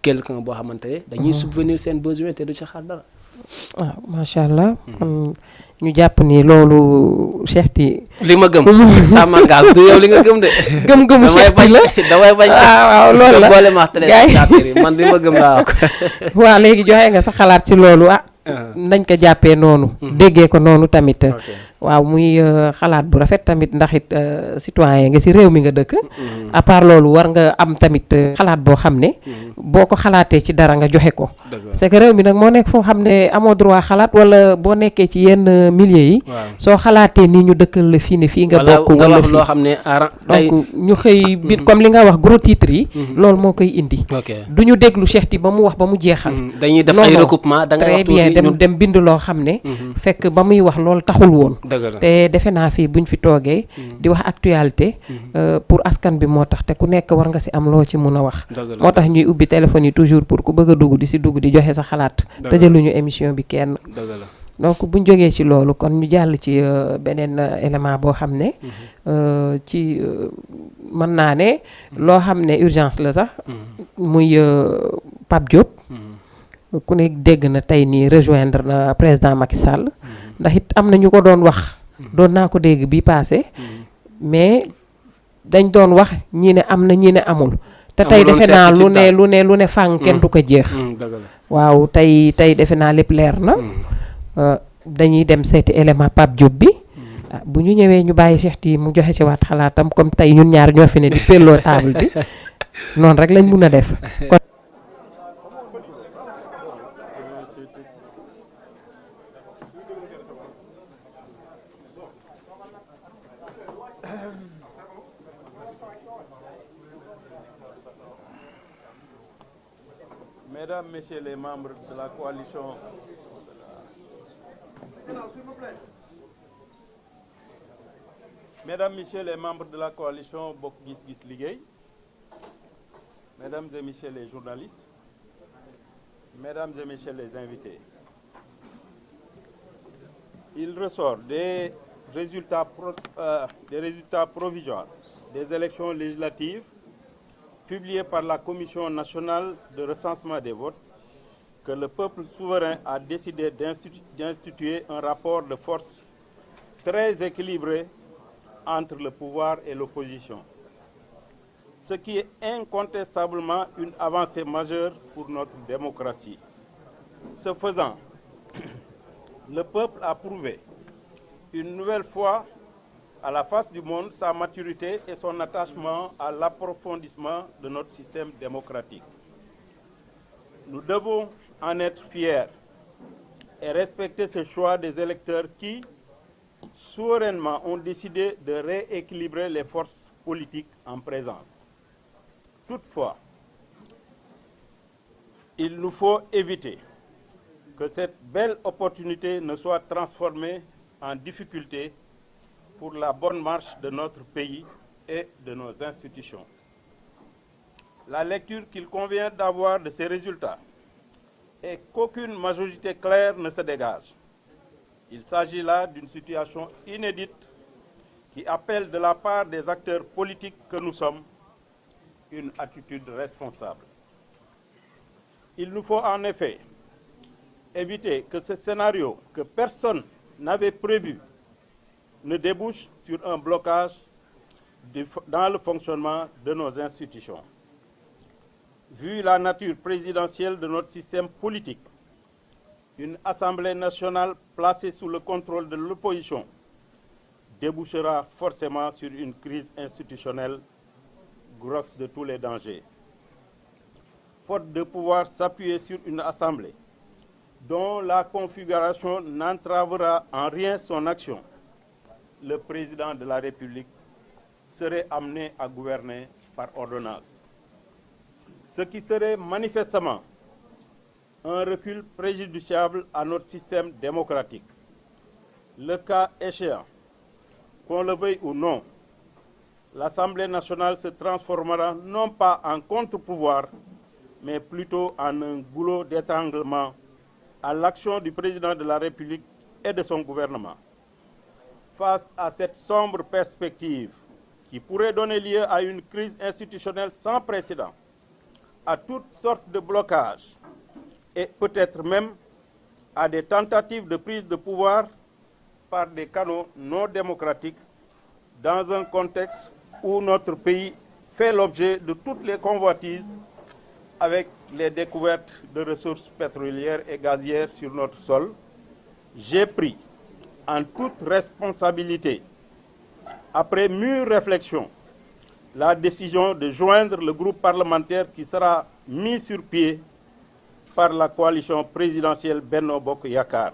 quelqu'un boo xamante ne dañuy subvenir seen besoin te du ci xaar dara. waaw macha allah. kon ñu jàpp ni loolu Cheikh Ty. li ma gëm. ça m'engage du yow li nga gëm de. gëm-gëmu Cheikh Ty la damay bañ. waaw loolu la boole ma téléspectateur yi man li ma gëm laa wax. waaw léegi joxe nga sa xalaat ci loolu nañ ko jàppee noonu. déggee ko noonu tamit. waaw muy xalaat bu rafet tamit ndax it citoyen nga ci réew mi nga dëkk. à part loolu war nga am tamit xalaat boo xam ne. boo ko xalaatee ci dara nga joxe ko. c'est que réew mi nag moo nekk foo xam ne amoo droit xalaat wala boo nekkee ci yenn milieu yi. soo xalaatee nii ñu dëkkal la fii ne fii nga bokk. wala fii loo xam ne donc ñu xëy biir comme li nga wax gros titre yi. loolu moo koy indi. du ñu déglu Cheikh Ty ba mu wax ba mu jeexal. dañuy def ay recoupement da ngay wax très bien dem bind loo xam ne. fekk ba muy wax loolu taxul woon. te defe naa fii buñ fi toogee di wax actualité pour askan bi moo tax te ku nekk war nga ci am loo ci mun a wax moo tax ñuy ubbi téléphone yi toujours pour ku bëgg a dugg di ci dugg di joxe sa xalaat tëjaluñu émission bi kenn donc buñ jógee ci loolu kon ñu jàll ci beneen élément boo xam ne ci mën naa ne loo xam ne urgence la sax muy Pape Diop ku ne dégg na tey nii rejoindre na président Macky Sall ndax it am na ñu ko doon wax doon naa ko dégg bi passé mais dañ doon wax ñii ne am na ñii ne amul te tey defe naa lu ne fàng kenn du ko jeex waaw tey defe naa lépp leer na dañuy dem seeti élément Pape Diop bi bu ñu ñëwee ñu bàyyi Cheikh Ty mu joxe ci waat xalaatam comme tey ñun ñaar ñoo fi ne di pelloo table bi noonu rek lañ mun a def kon Mesdames, Messieurs les membres de la coalition, Mesdames, Messieurs les membres de la coalition Bokk Gis Gis Liggéey, Mesdames et Messieurs les journalistes, Mesdames et Messieurs les invités, il ressort des résultats provisoires des élections législatives publiés par la Commission nationale de recensement des votes que le peuple souverain a décidé d'instituer un rapport de force très équilibré entre le pouvoir et l'opposition, ce qui est incontestablement une avancée majeure pour notre démocratie. Ce faisant, le peuple a prouvé une nouvelle fois à la face du monde sa maturité et son attachement à l'approfondissement de notre système démocratique. Nous devons en être fiers et respecter ce choix des électeurs qui, souverainement, ont décidé de rééquilibrer les forces politiques en présence. Toutefois, il nous faut éviter que cette belle opportunité ne soit transformée en difficulté pour la bonne marche de notre pays et de nos institutions. La lecture qu'il convient d'avoir de ces résultats est qu'aucune majorité claire ne se dégage. Il s'agit là d'une situation inédite qui appelle de la part des acteurs politiques que nous sommes une attitude responsable. Il nous faut en effet éviter que ce scénario que personne n'avait prévu ne débouche sur un blocage dans le fonctionnement de nos institutions. Vu la nature présidentielle de notre système politique, une Assemblée nationale placée sous le contrôle de l'opposition débouchera forcément sur une crise institutionnelle grosse de tous les dangers. Faute de pouvoir s'appuyer sur une Assemblée dont la configuration n'entravera en rien son action, le président de la République serait amené à gouverner par ordonnance. Ce qui serait manifestement un recul préjudiciable à notre système démocratique. Le cas échéant, qu'on le veuille ou non, l'Assemblée nationale se transformera non pas en contre-pouvoir, mais plutôt en un goulot d'étranglement à l'action du président de la République et de son gouvernement. Face à cette sombre perspective qui pourrait donner lieu à une crise institutionnelle sans précédent, à toutes sortes de blocages et peut-être même à des tentatives de prise de pouvoir par des canaux non démocratiques dans un contexte où notre pays fait l'objet de toutes les convoitises avec les découvertes de ressources pétrolières et gazières sur notre sol, j'ai pris en toute responsabilité, après mûre réflexion, la décision de joindre le groupe parlementaire qui sera mis sur pied par la coalition présidentielle Benno Bokk Yakaar.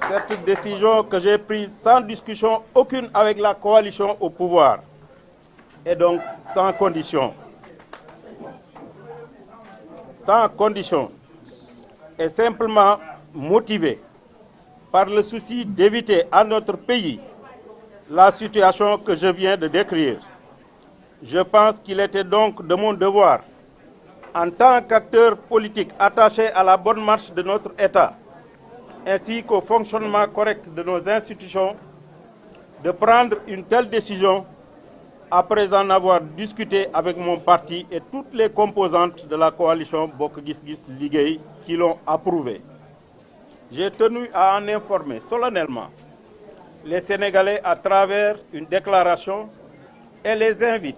Cette décision que j'ai prise sans discussion aucune avec la coalition au pouvoir et donc sans condition. Sans condition et simplement motivée par le souci d'éviter à notre pays la situation que je viens de décrire. Je pense qu'il était donc de mon devoir, en tant qu'acteur politique attaché à la bonne marche de notre État, ainsi qu'au fonctionnement correct de nos institutions, de prendre une telle décision après en avoir discuté avec mon parti et toutes les composantes de la coalition Bokk Gis Gis Liggéey qui l'ont approuvé. J'ai tenu à en informer solennellement les Sénégalais à travers une déclaration et les invite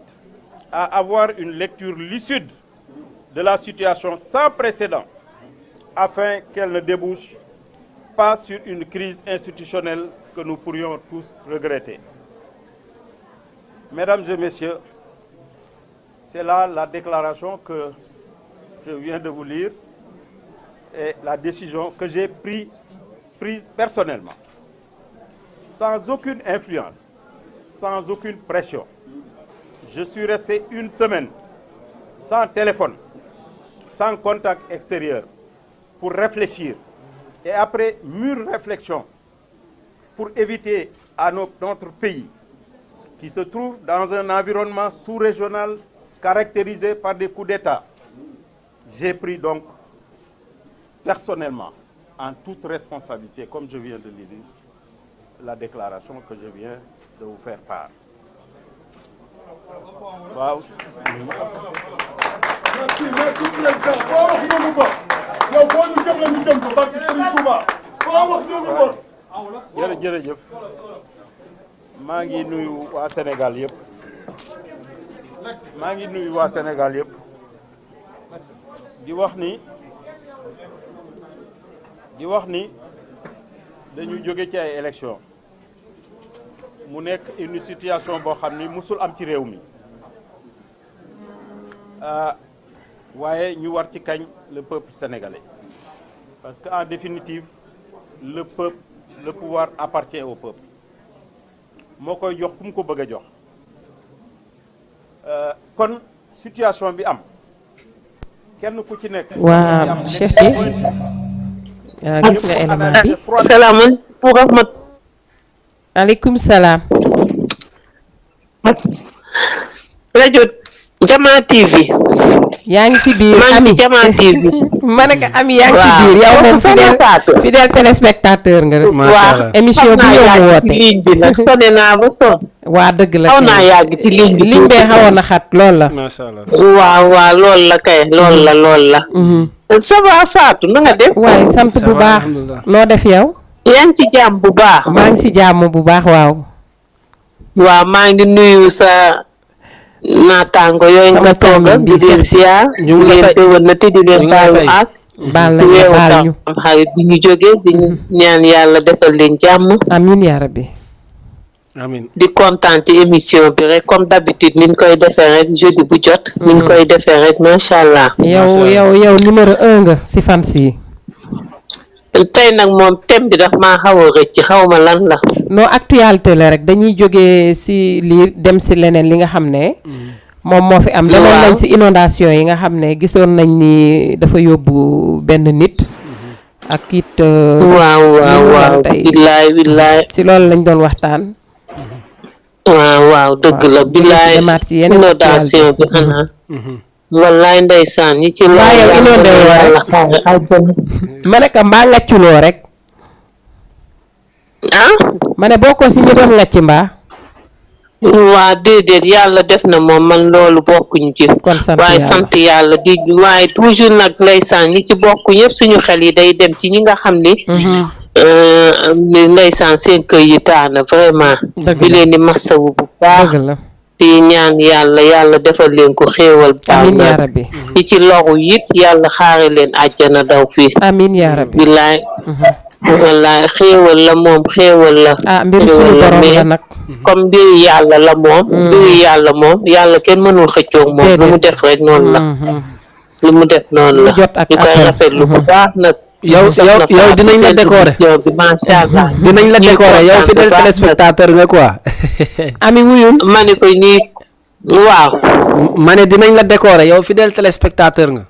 à avoir une lecture lucide de la situation sans précédent afin qu'elle ne débouche pas sur une crise institutionnelle que nous pourrions tous regretter. Mesdames et messieurs, c'est là la déclaration que je viens de vous lire et la décision que j'ai prise personnellement, sans aucune influence, sans aucune pression. Je suis resté une semaine sans téléphone, sans contact extérieur, pour réfléchir. Et après mûre réflexion, pour éviter à notre pays, qui se trouve dans un environnement sous-régional caractérisé par des coups d'État, j'ai pris donc personnellement, en toute responsabilité, comme je viens de le dire, la déclaration que je viens de vous faire part. Waaw. jërëjëf maa ngi nuyu waa Sénégal yëpp di wax ni dañu jóge ci ay élections mu nekk une situation boo xam ni musul am ci réew mi waaye ñu war ci kañ le peuple sénégalais parce que en définitive le pouvoir appartient au peuple moo koy jox ku mu ko bëgg a jox kon situation bi am kenn ku ci nekk. waa Cheikh ji gis nga élément bi. salaamaaleykum rahmat. aleykum salaam. rajo Jama TV. yaa ngi ci biir maa ngi Ami ci Jama TV. ma ne ko Ami yaa ngi ci biir yow moom fidèle téléspectateur nga rek. waaw émission bi ñëw mu woote ci ligne bi nag sonné naa ba sonn. waa dëgg la xaw naa yàgg ci ligne bi. ligne bee xawoon na xat lool la. macha allah. waaw lool la kay lool la. ça va Fatou na nga def. waaye sant bu baax noo def yow. yaa ngi ci jàmm bu baax. maa ngi ci jàmm bu baax waaw. waaw maa ngi nuyu sa naataango yooyu nga toogal di leen ziar. ñu ngi leen teewoon na te di leen baalu ak. baal nañu baal ñu am xarit bi ñu jógee di ñaan yàlla defal leen jàmm. amiin yaa rabbi. amiin di kontaan ci émission bi rek comme d'habitude niñ koy defee rek jeudi bu jot. niñ koy defee rek macha allah. yow numéro 1 nga ci fans yi. tey nag moom thème bi daf maa xaw a rëcc xaw ma lan la. non actualité la rek dañuy jógee ci lii dem ci leneen li nga xam ne. moom moo fi am demoon nañ ci inondation yi nga xam ne gisoon nañ ni dafa yóbbu benn nit. ak it. waaw billaay. ci loolu lañ doon waxtaan. waaw dëgg la billaay inondation bi xanaa. wallaay ndeysaan ñi ci loolu yow inondé woo rek ma ne ko mbaa ngacculoo rek. ma ne boo ko ci ñu doon ngacc mbaa. waa déedéet yàlla def na moom man loolu bokkuñu ci. waaye sant yàlla di waaye toujours nag ndeysaan ñi ci bokk ñëpp suñu xel yi day dem ci ñi nga xam ni. ndeysaan seen kër yi taana vraiment. bi leen di masawu bu baax. di ñaan yàlla defal leen ko xéewal amiin yaa rabbi di ci loxu it yàlla xaare leen àjjana daw fii amiin yaa rabbi billaay wallaay xéewal la moom xéewal la mbir suñu borom la nag comme mbiru yàlla la moom yàlla kenn mënul xëccoog moom lu mu def rek noonu la lu mu def noonu la ñu koy rafetlu bu baax nag yow dinañ la décorer bi macha allah dinañ la décorer yow fidèle téléspectateur nga quoi. Ami wuyul ma ne ko nii waaw. ma ne dinañ la décorer yow fidèle téléspectateur nga.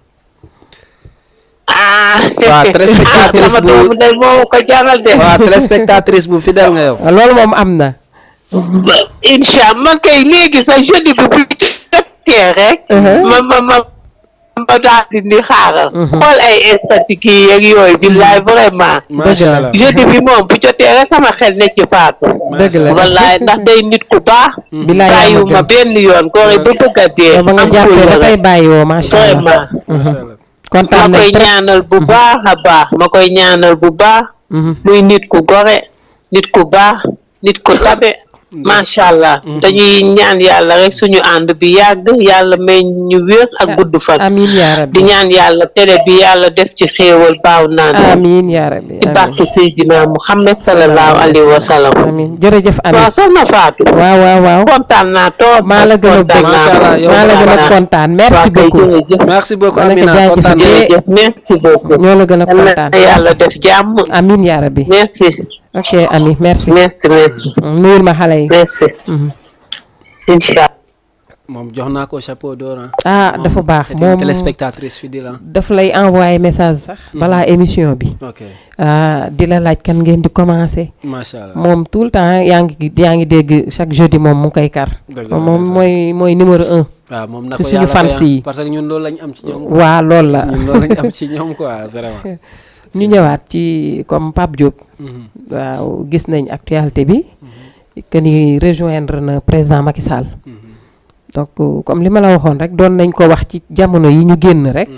waaw téléspectatrice bu sama doomu day moo ko jaral de. waaw téléspectatrice bu fidèle nga yow. loolu moom am na. incha allah man kay léegi sa jeudi bi bu jotee rek. ma daal di xaaral. xool ay statistiques yeeg yooyu billaay vraiment. macha allah jeudi bi moom bu jotee rek sama xel ne ci Fatou. dëgg la wallaay ndax day nit ku baax. billaay bàyyiwuma benn yoon góor ba bëgg a dee. ba nga jàppee ba tey bàyyiwoo macha allah vraiment. kontaan ma koy ñaanal bu baax a baax ma koy ñaanal bu baax. muy nit ku gore nit ku baax nit ku tabe. macha allah dañuy ñaan yàlla rek suñu ànd bi yàgg yàlla may ñu wér ak gudd fan. amiin yaa rabbi di ñaan yàlla télé bi yàlla def ci xéewal baaw naan. amiin yaa rabbi ci barke Seydina Muhammad sallallahu alayhi wa sallam. amiin jërëjëf Ami. waaw soxna Fatou. waaw. kontaan naa trop. maa la gën a bëgg maa la gën a kontaan merci beaucoup. merci beaucoup Amina kontaan jërëjëf merci beaucoup. ñoo la gën a kontaan yàlla def jàmm. amiin yaa rabbi merci. ok Ami merci. merci. nuyul ma xale yi. merci. incha allah. moom jox naa ko chapeau d'or. ah dafa baax c'est une téléspectatrice fidèle. daf lay envoyer message sax. balaa émission bi. ok di la laaj kan ngeen di commencer. macha allah moom tout le temps yaa ngi dégg chaque jeudi moom mu koy kar. moom mooy numéro 1. waaw moom na ci ko suñu yàlla fans yi parce que ñun loolu lañ am ci ñoom. waaw loolu la ñun loolu lañ am ci ñoom quoi vraiment. ñu ñëwaat ci comme Pape Diop. waaw gis nañ actualité bi. que ni rejoindre na président Macky Sall. donc comme li ma la waxoon rek doon nañ ko wax ci jamono yi ñu génn rek.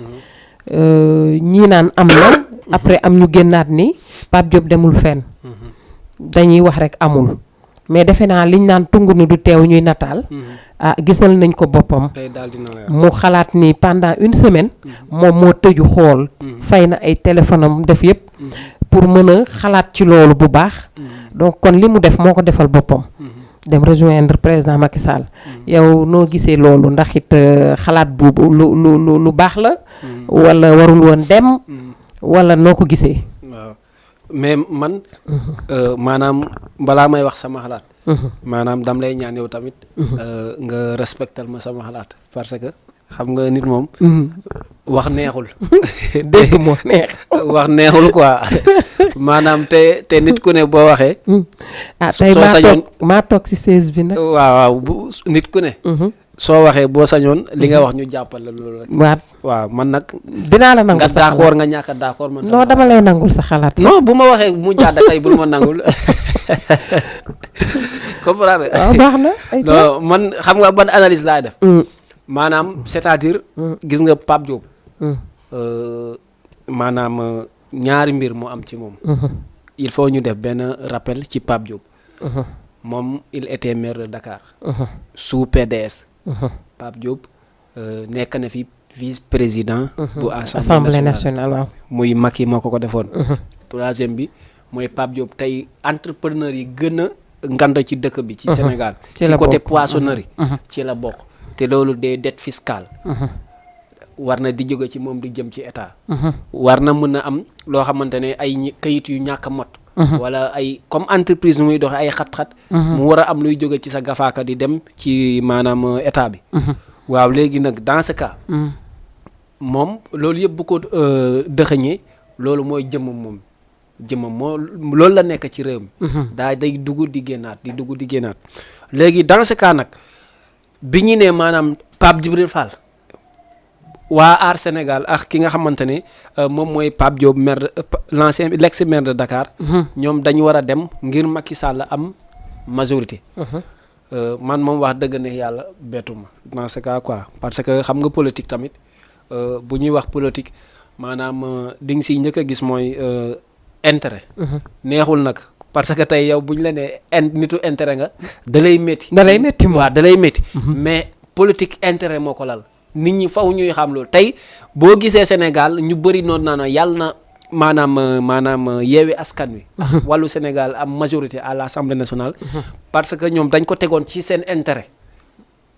ñii naan am na. après am ñu génnaat ni Pape Diop demul fenn. dañuy wax rek amul. mais defe naa liñ naan tungu ni du teew ñuy nataal. gisal nañ ko boppam. mu xalaat ni pendant une semaine. moom moo tëju xool. fay na ay téléphone am def yëpp. pour mën a xalaat ci loolu bu baax. donc kon li mu def moo ko defal boppam. dem rejoindre président Macky Sall. yow noo gisee loolu ndax it xalaat bu lu baax la. wala warul woon dem. wala noo ko gisee. waaw mais man. maanaam balaa may wax sama xalaat. maanaam dam lay ñaan yow tamit. nga respectal ma sama xalaat parce que xam nga nit moom. wax neexul. dégg moo neex. wax neexul quoi maanaam te nit ku ne boo waxee. tey maa toog ci 16 bi nag. waaw bu nit ku ne. soo waxee boo sañoon li nga wax ñu jàppal la loolu rek. waaw man nag. dinaa la nangul sa xalaat nga d'accord nga ñàkk a d'accord man. non dama lay nangul sa xalaat. non bu ma waxee mu jàdd tey bul ma nangul. comprendre nga. waaw baax na. non man xam nga ban analyse laay def. maanaam c'est-à-dire. gis nga Pape Diop. maanaam ñaari mbir mu am ci moom. il faut ñu def benn rappel ci Pape Diop. moom il était maire de Dakar. sous PDS. Pape Diop nekk na fi vice-président. bu assemblée nationale waaw. muy Macky moo ko defoon. troisième bi mooy Pape Diop tey entrepreneur yi gën a ngand ci dëkk bi. ci Sénégal ci côté poissonnerie. ci la bokk te loolu des dettes fiscales. war na di jóge ci moom di jëm ci état. war na mën a am loo xamante ne ay kayit yu ñàkk a mot. wala ay comme entreprise nu muy doxee ay xat-xat. mu war a am luy jóge ci sa gafaaka di dem ci maanaam état bi. waaw léegi nag dans ce cas. moom loolu yëpp bu ko dëxëñee loolu mooy jëmmam moom jëmmam moo loolu la nekk ci réew mi. day dugg di génnaat di dugg di génnaat léegi dans ce cas nag bi ñu ne maanaam Pape Djibril Fall. waa Aar Sénégal ak ki nga xamante ne moom mooy Pape Diop maire l'ancien l'ex-maire de Dakar. ñoom dañu war a dem ngir Macky Sall am majorité. man moom wax dëgg ne yàlla bettu ma dans ce cas quoi parce que xam nga politique tamit bu ñuy wax politique maanaam di nga siy njëkk a gis mooy intérêt. neexul nag parce que tey yow bu ñu la nee nitu intérêt nga da lay métti. da lay métti waaw da lay métti. mais politique intérêt moo ko lal. nit ñi faw ñuy xam loolu tey boo gisee Sénégal ñu bëri noonu naa yàlla na maanaam yeewi askan wi. wàllu Sénégal am majorité à l'Assemblée nationale. parce que ñoom dañ ko tegoon ci seen intérêt.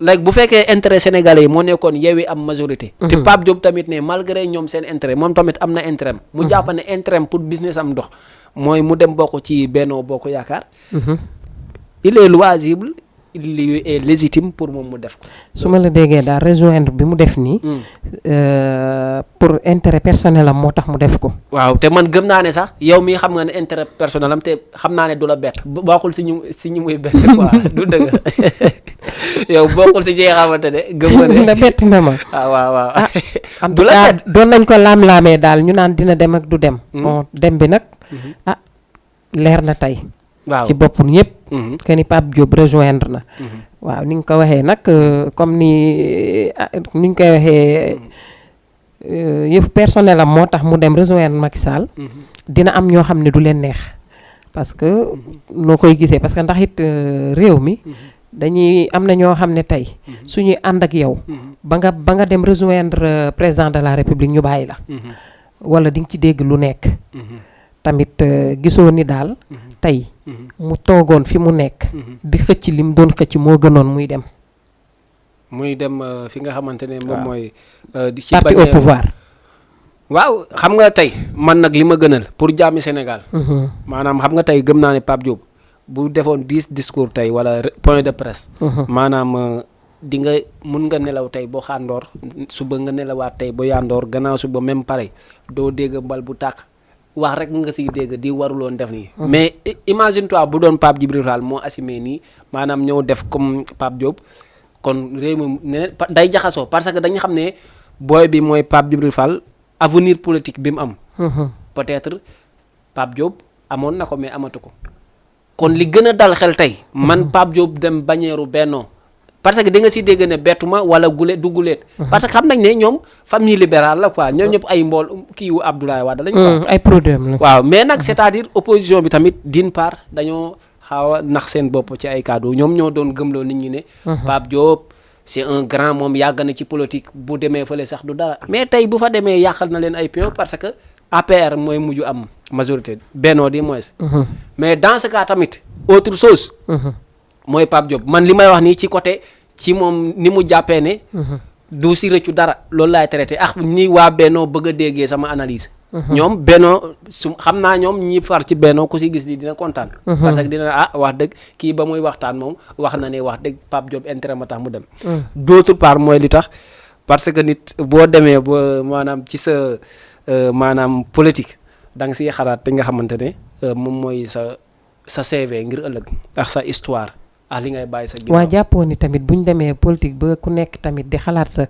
léegi bu fekkee intérêt sénégalais yi moo nekkoon yeewi am majorité. te Pape Diop tamit ne malgré ñoom seen intérêt moom tamit am na intérêt mu jàpp ne intérêt pour business am dox mooy mu dem bokk ci Benno Bokk Yaakaar. il est loisible. il est légitime pour moom mu def ko. su ma la déggee daal rejoindre bi mu def nii. pour intérêt personnel am moo tax mu def ko. waaw te man gëm naa ne sax yow mii xam nga ne intérêt personnel am te xam naa ne du la bett bokkul si ñu muy bett quoi du dëgg yow bokkul si ñi nga xamante ne gëm nga ne. bett na ma. waaw. en tout cas doon nañ ko laam-laamee daal ñu naan dina dem ak du dem. bon dem bi nag. leer na tey. waaw ci bopp ñëpp. que ni Pape Diop rejoindre na. waaw ni nga ko waxee nag comme ni ñu koy waxee yëf personnel am moo tax mu dem rejoindre Macky Sall. dina am ñoo xam ne du leen neex. parce que noo koy gisee parce que ndax it réew mi. dañuy am na ñoo xam ne tey. suñuy ànd ak yow. ba nga dem rejoindre président de la république ñu bàyyi la. wala di nga ci dégg lu nekk. tamit gisoo ni daal. tey mu toogoon fi mu nekk. di xëcc lim doon xëcc moo gënoon muy dem. muy dem fi nga xamante ne moom mooy. di ci parti au pouvoir. waaw xam nga tey man nag li ma gënal pour jàmmi Sénégal. maanaam xam nga tey gëm naa ne Pape Diop bu defoon 10 discours tey wala point de presse. maanaam di nga mun nga nelaw tey boo xàndoor suba nga nelawaat tey ba yandoor gannaaw suba même pareil doo dégg mbal bu tàkk wax rek nga siy dégg di waruloon def nii. mais imagine toi bu doon Pape Djibril Fall moo assumé nii maanaam ñëw def comme Pape Diop kon réew mi ne day jaxasoo parce que dañu xam ne booy bi mooy Pape Djibril Fall avenir politique bi mu am. peut-être Pape Diop amoon na ko mais amatu ko. kon li gën a dal xel tey man Pape Diop dem bañeeru Benno parce que di nga si dégg ne bettuma wala du guleet parce que xam nañ ne ñoom famille libérale la quoi ñoom ñëpp ay mbool kii wu Abdoulaye Wade lañ quoi ay problème la waaw mais nag c'est-à-dire opposition bi tamit d'une part dañoo xaw a nax seen bopp ci ay cadre ñoom ñoo doon gëmloo nit ñi ne Pape Diop c'est un grand moom yàgg na ci politique bu demee fële sax du dara mais tey bu fa demee yàqal na leen ay pion parce que APR mooy mujj am majorité Benno di moins mais dans ce cas tamit autre chose mooy Pape Diop man li may wax nii ci côté ci moom ni mu jàppee ne du si rëccu dara loolu laay traité ni waa Benno bëgg a déggee sama analyse ñoom Benno su xam naa ñoom ñi far ci Benno ku si gis li dina kontaan parce que dina wax dëgg kii ba muy waxtaan moom wax na ne wax dëgg Pape Diop intérêt ma tax mu dem d'autre part mooy li tax parce que nit boo demee ba maanaam ci sa maanaam politique da nga siy xalaat te nga xamante ne moom mooy sa CV ngir ëllëg ak sa histoire li ngay bàyyi sa ginnaaw. waa jàppoo ni tamit bu ñu demee politique ba ku nekk tamit di xalaat sa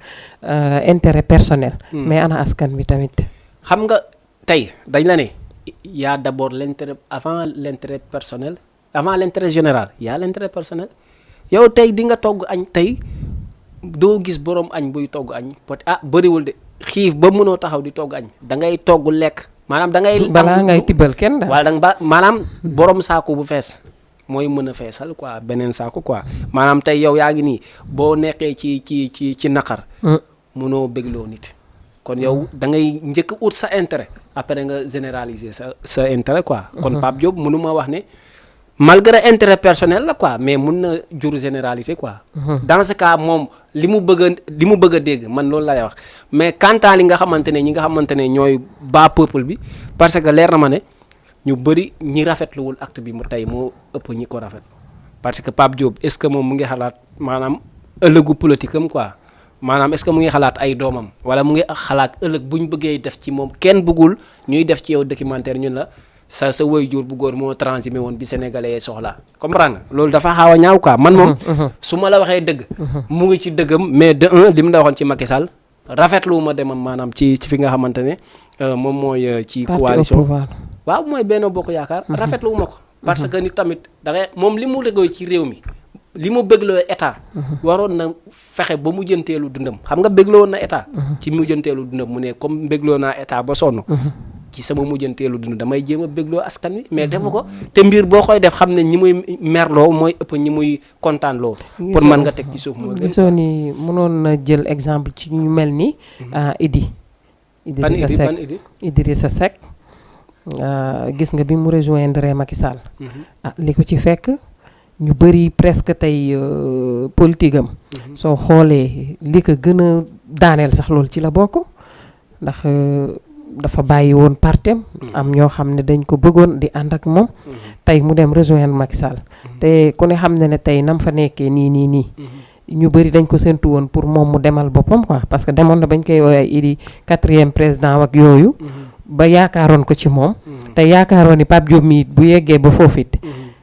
intérêt personnel. mais ana askan bi tamit. xam nga tey dañ la ne y a d'abord l'intérêt avant l'intérêt personnel avant l'intérêt général y a l'intérêt personnel yow tey di nga togg añ tey doo gis borom añ buy togg añ bëriwul de xiif ba mënoo taxaw di togg añ da ngay togg lekk. maanaam da ngay balaa ngay tibbal kenn daal wala maanaam borom saako bu fees mooy mën a feesal quoi beneen saako quoi maanaam tey yow yaa ngi nii boo nekkee ci naqar mënoo bégloo nit kon yow da ngay njëkk ut sa intérêt après nga généraliser sa intérêt quoi kon Pape Diop mënu ma wax ne malgré intérêt personnel la quoi mais mun na jur généralité quoi dans ce cas moom li mu bëgg a dégg man loolu lay wax mais quant à li nga xamante ne ñi nga xamante ne ñooy bas peuple bi parce que leer na ma ne ñu bëri ñi rafetluwul acte bi mu tey moo ëpp ñi ko rafet parce que Pape Diop est-ce que moom mu ngi xalaat maanaam ëllëgu politique am quoi maanaam est-ce que mu ngi xalaat ay doomam wala mu ngi xalaat ëllëg bu ñu bëggee def ci moom kenn bëggul ñuy def ci yow documentaire ñun la sa waajur bu góor moo transhumé woon bi sénégalais soxla comprendre loolu dafa xaaw a ñaaw quoi man moom su ma la waxee dëgg mu ngi ci dëggam mais de un li mu la waxoon ci Macky Sall rafetlu ma demam maanaam ci fi nga xamante ne moom mooy ci coalition waaw mooy Benno Bokk Yaakaar rafetlu ma ko parce que nit tamit dangay moom li mu liggéey ci réew mi li mu bégloo état waroon na fexe ba mu jënteelu dundam xam nga bégloo na état ci mu jënteelu dundam mu ne comme bégloo naa état ba sonn ci sama mujjanteelu dund damay jéem a bégloo askan wi mais defu ko te mbir boo koy def xam ne ñi muy merloo mooy ëpp ñi muy kontaanloo pour mën nga teg ci suuf moo gisoo ni mënoon na jël exemple ci ñu mel ni Idrissa Seck gis nga bi mu rejoindre Macky Sall li ko ci fekk ñu bëri presque tey politique am soo xoolee li ko gën a daaneel sax loolu ci la bokk ndax dafa bàyyi woon partem am ñoo xam ne dañ ko bëggoon di ànd ak moom tey mu dem rejoindre Macky Sall te ku ne xam ne tey nam fa nekkee nii ñu bëri dañ ko séntu woon pour moom mu demal boppam quoi parce que demoon na bañ koy woowee ay Idi 4e président ak yooyu ba yaakaaroon ko ci moom te yaakaaroon ni Pape Diop mi bu yeggee ba foofu it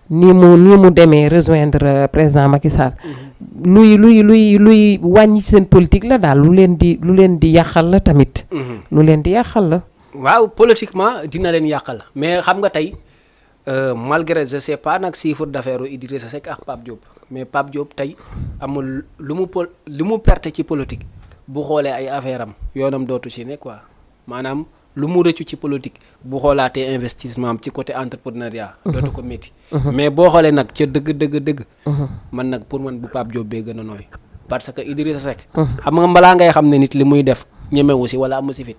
ni mu demee rejoindre président Macky Sall luy wàññi seen politique la daal lu leen di yàqal la tamit lu leen di yàqal la waaw politiquement dina leen yàqal mais xam nga tey malgré je sais pas nag chiffre d'affaires u Idrissa Seck ak Pape Diop mais Pape Diop tey amul lu mu perte ci politique bu xoolee ay affaire am yoonam dootu ci ne quoi maanaam lu mu rëccu ci politique bu xoolaatee investissement am ci côté entrepreneuriat dootu ko métti mais boo xoolee nag ca dëgg man nag pour man bu Pape Diop bee gën a nooy parce que Idrissa Seck xam nga balaa ngay xam ne nit li muy def ñemewu si wala amu si fit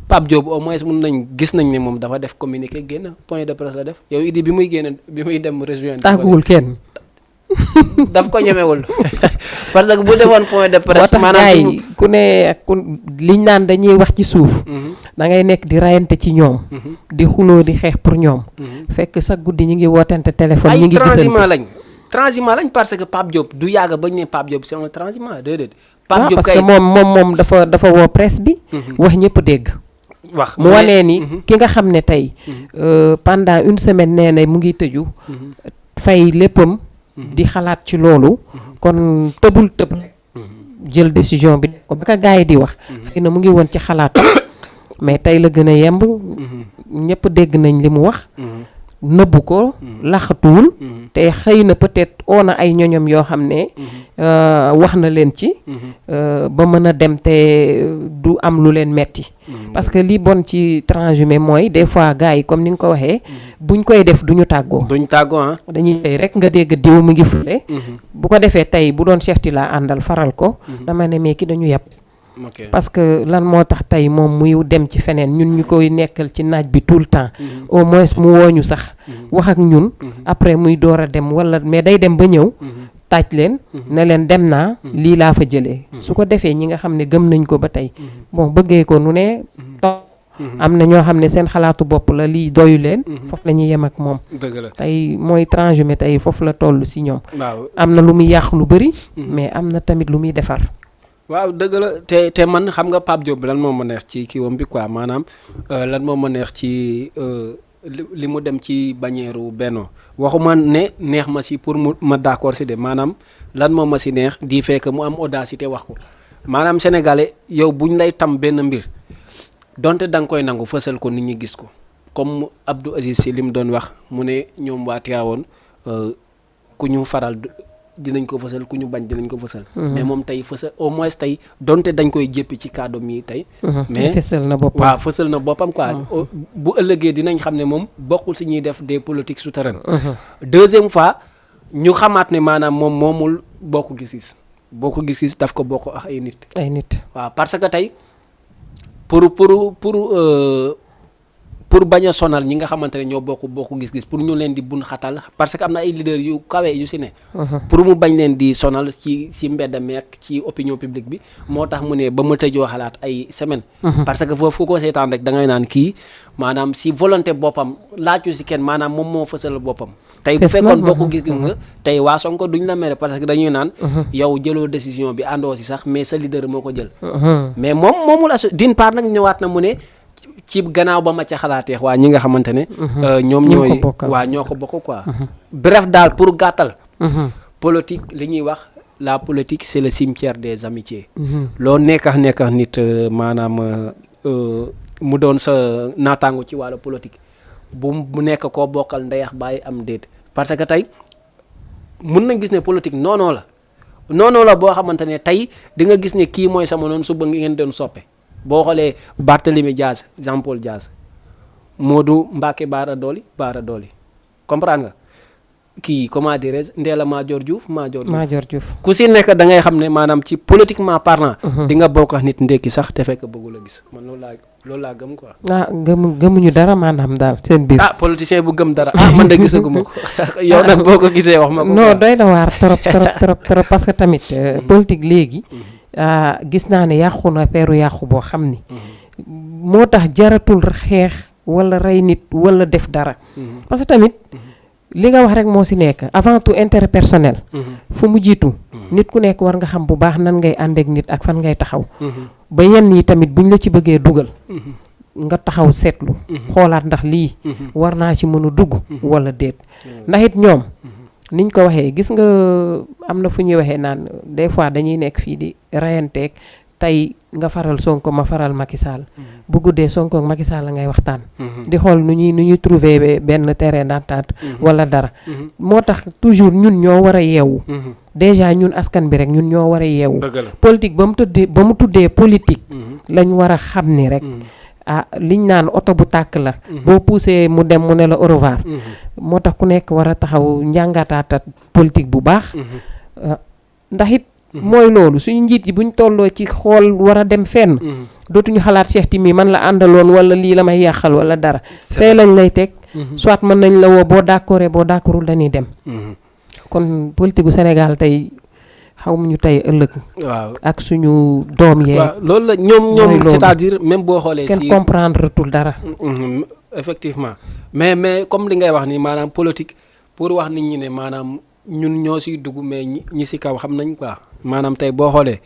Pape Diop au moins gis nañ ne moom dafa def communiqué génn point de presse la def yow Idi bi muy dem rejoindre tàgguwul kenn daf ko ñemewul parce que bu defoon point de presse maanaam ku ne liñ naan dañuy wax ci suuf da ngay nekk di rayante ci ñoom di xuloo di xeex pour ñoom fekk sa guddi ñu ngi wootante téléphone ñu ngi gisante lañ transhumant lañ parce que Pape Diop du yàgg bañ ne Pape Diop c'est un transhumant déedéet. Pape Diop parce que moom dafa woo presse bi. wax ñëpp dégg. wax mu wanee ni ki nga xam ne tey pendant une semaine nee na mu ngi tëju. fay léppam. di xalaat ci loolu. kon tëbul tëb rek. jël décision bi def ko ba ka gars yi di wax. xëy na mu ngi woon ci xalaat mais tey la gën a yemb. ñëpp dégg nañ li mu wax. nëbbu ko laxatuwul. te xëy na peut-être oo na ay ñoñom yoo xam ne. wax na leen ci. ba mën a dem te du am lu leen metti parce que li bon ci transhumé mooy des fois gars yi comme ni nga ko waxee. buñ koy def duñu tàggoo. duñ tàggoo ah. dañuy tey rek nga dégg diw mu ngi fële. bu ko defee tey bu doon Cheikh Tilla àndal faral ko. dama ne mais ki dañu yàpp. parce que lan moo tax tey moom muy dem ci feneen ñun ñu koy nekkal ci naaj bi tout le temps. au moins mu wooñu sax. wax ak ñun. après muy door a dem wala mais day dem ba ñëw. taaj leen ne leen dem naa lii laa fa jëlee. su ko defee ñi nga xam ne gëm nañ ko ba tey bon bëggee ko nu ne toog. am na ñoo xam ne seen xalaatu bopp la lii doyu leen. foofu la ñuy yem ak moom. dëgg la tey mooy transhumé tey foofu la toll si ñoom. waaw am na lu muy yàq lu bëri. mais am na tamit lu muy defar. waaw dëgg la te man xam nga Pape Diop lan moo ma neex ci kiiwam bi quoi maanaam lan moo ma neex ci li mu dem ci bannière Benno waxuma ne neex ma si pour mu ma d'accord si de maanaam lan moo ma si neex di fekk mu am audacité wax ko maanaam sénégalais yow buñ lay tam benn mbir donte da nga koy nangu fësal ko nit ñi gis ko comme Abdou Aziz Sy li mu doon wax mu ne ñoom waa Tivaouane ku ñu faral dinañ ko fësal ku ñu bañ dinañ ko fësal. mais moom tey fësal au moins tey donte dañ koy jéppi ci kàddu mi tey. mais fësal na boppam waaw fësal na boppam quoi. bu ëllëgee dinañ xam ne moom bokkul si ñuy def des politiques souterraines. deuxième fois ñu xamaat ne maanaam moom moomul bokk gis-gis bokk gis-gis daf ko bokk ak ay nit. ay nit waaw parce que tey pour bañ a sonal ñi nga xamante ne ñoo bokk gis-gis pour ñu leen di bun xatal parce que am na ay leaders yu kawe yu si ne. pour mu bañ leen di sonal ci mbedd meek ci opinion publique bi moo tax mu ne ba ma tëjoo xalaat ay semaine parce que foofu ku ko seetaan rek da ngay naan kii maanaam si volonté boppam laaju si kenn maanaam moom moo fësal boppam. tey bu fekkoon bokk gis-gis nga tey waa Sonko duñ la mere parce que dañuy naan. yow jëloo décision bi àndoo si sax mais sa leader moo ko jël. mais moomul d'une part nag ñëwaat na mu ne. ci gannaaw ba ma ca xalaatee waa ñi nga xamante ne. ñoom ñooy waa ñoo ko bokk quoi. bref daal pour gàttal. politique li ñuy wax la politique c'est le cimetière des amitiés. loo nekkax nit maanaam mu doon sa naataango ci wàllu politique bu nekk koo bokkal ndeyax bàyyi am déet parce que tey mun nañ gis ne politique noonoo la boo xamante ne tey di nga gis ne kii mooy sama noonu suba ngeen doon soppe. boo xoolee Barthélemy Diaz Jean Paul Diaz Modou Mbacké Bara Dolly comprendre nga kii comment dirais-je Ndella Madior Diouf ku si nekk da ngay xam ne maanaam ci politiquement parlant. di nga bokk ak nit ndekki sax te fekk bëggu la gis man loolu laa gëm quoi. gëmuñu dara maanaam daal seen biir. politicien bu gëm dara man de gisaguma ko yow nag boo ko gisee wax ma ko. non doy na waar trop parce que tamit politique léegi. gis naa ne yàqu na peeru yàqu boo xam ni. moo tax jaratul xeex wala rey nit wala def dara. parce que tamit li nga wax rek moo si nekk avant tout intérêt personnel. fu mu jiitu. nit ku nekk war nga xam bu baax nan ngay ànd ak nit ak fan ngay taxaw. ba yenn yi tamit buñ la ci bëggee dugal. nga taxaw seetlu. xoolaat ndax lii. war naa ci mën a dugg. wala déet ndax it ñoom. niñ ko waxee gis nga am na fu ñuy waxee naan des fois dañuy nekk fii di reyanteeg tey nga faral Sonko ma faral Macky Sall. bu guddee Sonko ak Macky Sall la ngay waxtaan. di xool nu ñuy trouver benn terrain d'entente wala dara. moo tax toujours ñun ñoo war a yeewu. déjà ñun askan bi rek ñun ñoo war a yeewu. politique ba mu tuddee politique. lañ war a xam ni rek. liñ naan oto bu tàkk la. boo poussé mu dem mu ne la au revoir. moo tax ku nekk war a taxaw njàngataata politique bu baax. ndax it mooy loolu suñu njiit yi buñ tolloo ci xool war a dem fenn. dootuñu xalaat Cheikh Timi man la àndaloon wala lii la may yàqal wala dara. fee lañ lay teg. soit mën nañ la woo boo d'accordul dañuy dem. kon politique gu Sénégal tey. xamuñu tey ëllëg. waaw ak suñu doom yee. waaw loolu la ñoom c'est-à-dire même boo xoolee. kenn comprendre tul dara. effectivement mais comme li ngay wax ni maanaam politique pour wax nit ñi ne maanaam ñun ñoo siy dugg mais ñi si kaw xam nañ quoi maanaam tey boo xoolee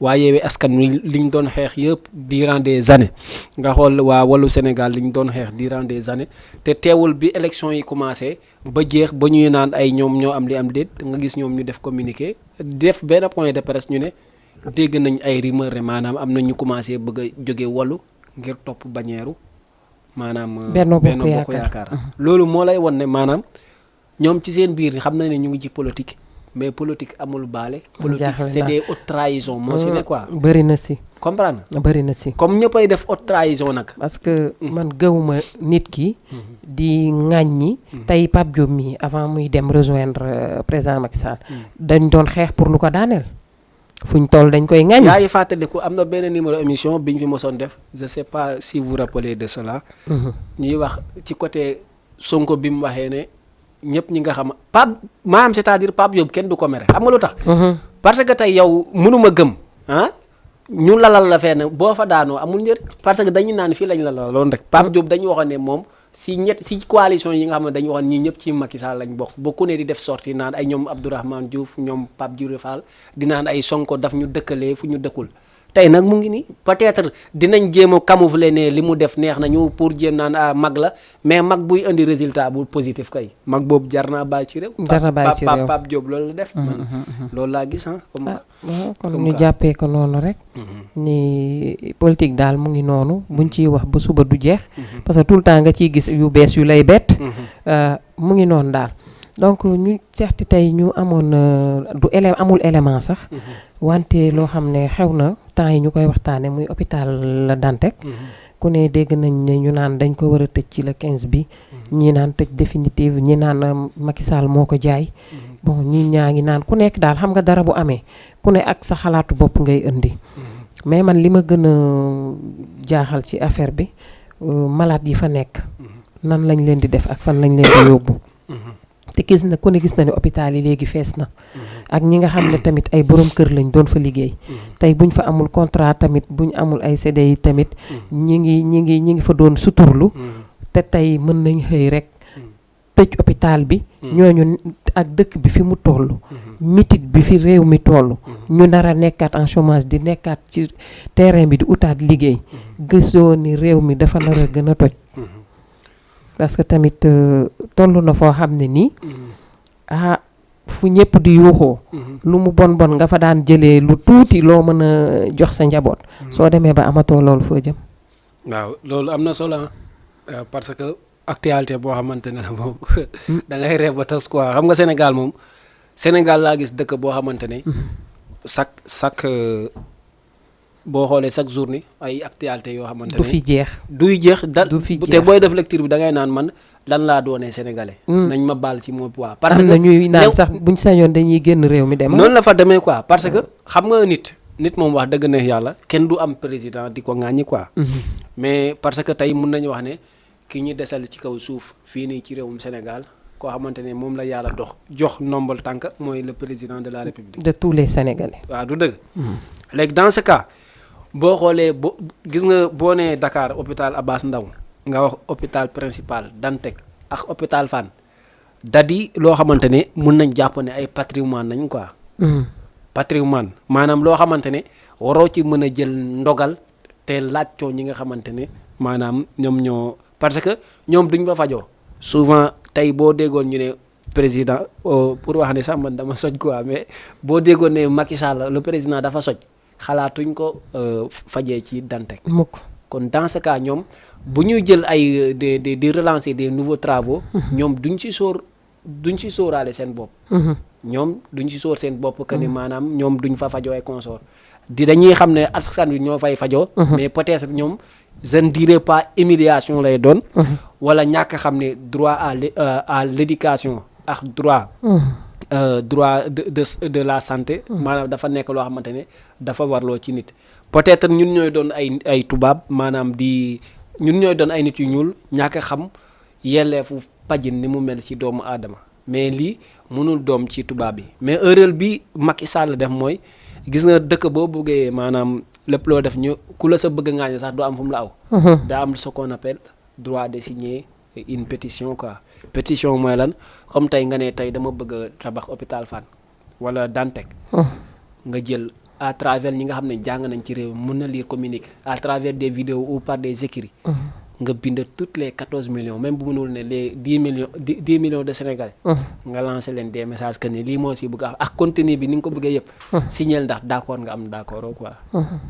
waa Yewwi Askan Wi liñ doon xeex yëpp durant des années nga xool waa Wallu Sénégal liñ doon xeex durant des années te teewul bi élection yi commencé ba jeex ba ñuy naan ay ñoom ñoo am li am déet nga gis ñoom ñu def communiqué def benn point de presse ñu ne dégg nañ ay rumeur maanaam am na ñu commencé bëgg a jóge Wallu ngir topp bañeeru maanaam Benno Bokk Yaakaar loolu moo lay won ne maanaam ñoom ci seen biir xam nañ ne ñu ngi ci politique mais politique amul baale. politique c'est des hautes trahisons moo si ne quoi. bëri na si. comprendre bëri na si. comme ñëppay def haute trahison nag. parce que man gëwuma nit ki. di ŋàññi. tey Pape Diop mi avant muy dem rejoindre président Macky Sall. dañ doon xeex pour lu ko daaneel. fuñ toll dañ koy ŋàññi. yaa ngi fàttaliku am na benn numéro émission biñ fi mosoon def je sais pas si vous rappelez de cela. ñuy wax ci côté Sonko bi mu waxee ne. ñëpp ñi nga xam Pape maanaam c'est-à-dire Pape Diop kenn du ko mere xam nga lu tax. parce que tey yow mënuma gëm ñu lalal la fenn boo fa daanoo amul njëriñ parce que dañu naan fii lañ la laloon rek. Pape Diop dañu waxoon ne moom si coalition yi nga xam ne dañu waxoon ñii ñëpp ci Macky Sall lañ bokk ba ku ne di def sortie naan ay ñoom Abdourahmane Diouf ñoom Pape Djibril Fall di naan ay Sonko daf ñu dëkkalee fu ñu dëkkul. tey nag mu ngi nii peut-être dinañ jéem a camoufler ne li mu def neex nañu pour jéem naan mag la mais mag buy indi résultat bu positif kay mag boobu jar naa bàyyi ci réew. jar na bàyyi ci réew Pape Diop loolu la def. loolu laa gis kon ñu jàppee ko noonu rek. ni politique daal mu ngi noonu buñ ciy wax ba suba du jeex. parce que tout le temps nga ciy gis yu bees yu lay bett. mu ngi noonu daal. donc ñu seexti tey ñu amoon amul élément sax. wante loo xam ne xew na temps yi ñu koy waxtaane muy hôpital La Dantec. ku ne dégg nañ ne ñu naan dañ ko war a tëj ci le 15 bi. ñii naan tëj définitive ñi naan Macky Sall moo ko jaay. bon ñi ñaa ngi naan ku nekk daal xam nga dara bu amee ku ne ak sa xalaatu bopp ngay indi. mais man li ma gën a jaaxal ci affaire bi malade yi fa nekk. nan lañ leen di def ak fan lañ leen di yóbbu. te gis na ku ne gis na ne hôpital yi léegi fees na. ak ñi nga xam ne tamit ay borom kër lañ doon fa liggéey. tey buñ fa amul contrat tamit buñ amul ay CDI tamit. ñi ngi fa doon suturlu. te tey mën nañ xëy rek tëj hôpital bi. ñooñu ak dëkk bi fi mu toll. mitit bi fi réew mi toll. ñu nar a nekkaat en chômage di nekkaat ci terrain bi di utaat liggéey. gisoo ni réew mi dafa nar a gën a toj. parce que tamit toll na foo xam ne nii fu ñëpp di yuuxoo lu mu bon nga fa daan jëlee lu tuuti loo mën a jox sa njaboot soo demee ba amatoo loolu foo jëm. waaw loolu am na solo parce que actualité boo xamante ne la moom da ngay reeb ba tas quoi xam nga Sénégal moom Sénégal laa gis dëkk boo xamante ne chaque boo xoolee chaque journée ay actualité yoo xamante ne du fi jeex. duy jeex du fi jeex te booy def lecture bi da ngay naan man lan laa doonee sénégalais. nañ ma baal ci moom quoi. parce am que na ñuy naan sax buñ sañoon dañuy génn réew mi dem. noonu la fa demee quoi parce que xam nga nit moom wax dëgg neex yàlla kenn du am président di ko ŋàññi quoi. mais parce que tey mun nañu wax ne ki ñu desal ci kaw suuf fii nii ci réewum Sénégal koo xamante ne moom la yàlla jox nombal tànk mooy le président de la République. de tous les Sénégalais. waaw du dëgg. léegi dans ce cas. boo xoolee gis nga boo nee Dakar hôpital Abass Ndao nga wax hôpital principal Dantec ak hôpital Fann dadi loo xamante ne mun nañ jàpp ne ay patrimoine nañ quoi. patrimoine maanaam loo xamante ne waroo ci mën a jël ndogal te laajtoo ñi nga xamante ne maanaam ñoom ñoo parce que ñoom duñ fa fajoo souvent tey boo déggoon ñu ne président pour wax ne sax man dama soj quoi mais boo déggoon ne Macky Sall le président dafa soj. xalaatuñ ko fajee ci Dantec. mukk kon dans ce cas ñoom bu ñuy jël ay di relancer des nouveaux travaux. ñoom duñ ci sóoraale seen bopp. ñoom duñ ci sóor seen bopp que ni maanaam ñoom duñ fa fajoo ay consort dañuy xam ne askan wi ñoo fay fajoo. mais peut-être ñoom je ne dirais pas humiliation lay doon. wala ñàkk xam ne droit à l'éducation ak droit de la santé. maanaam dafa nekk loo xamante ne dafa warloo ci nit. peut-être ñun ñooy doon ay tubaab maanaam ñun ñooy doon ay nit yu ñuul ñàkk a xam yelleefu pajin ni mu mel ci doomu aadama mais lii mënul doom ci tubaab bi mais erreur bi Macky Sall def mooy gis nga dëkk boo bëggee maanaam lépp loo def ku la sa bëgg ngaañ sax doo am fu mu la aw. daa am ce qu'on appelle droit de signer une pétition quoi. Pétition mooy lan comme tey nga ne tey dama bëgg a tabax hôpital Fann wala Dantec. nga jël à travers ñi nga xam ne jàng nañ ci réew mën na lire communiqué à travers des vidéos ou par des écrits. nga bind toutes les 14 millions même bu mënul ne les 10 millions de Sénégalais. nga lancé leen des messages que ni lii moo si bëgg a ak contenu bi ni nga ko bëggee yëpp. signal ndax d'accord nga am d'accord quoi.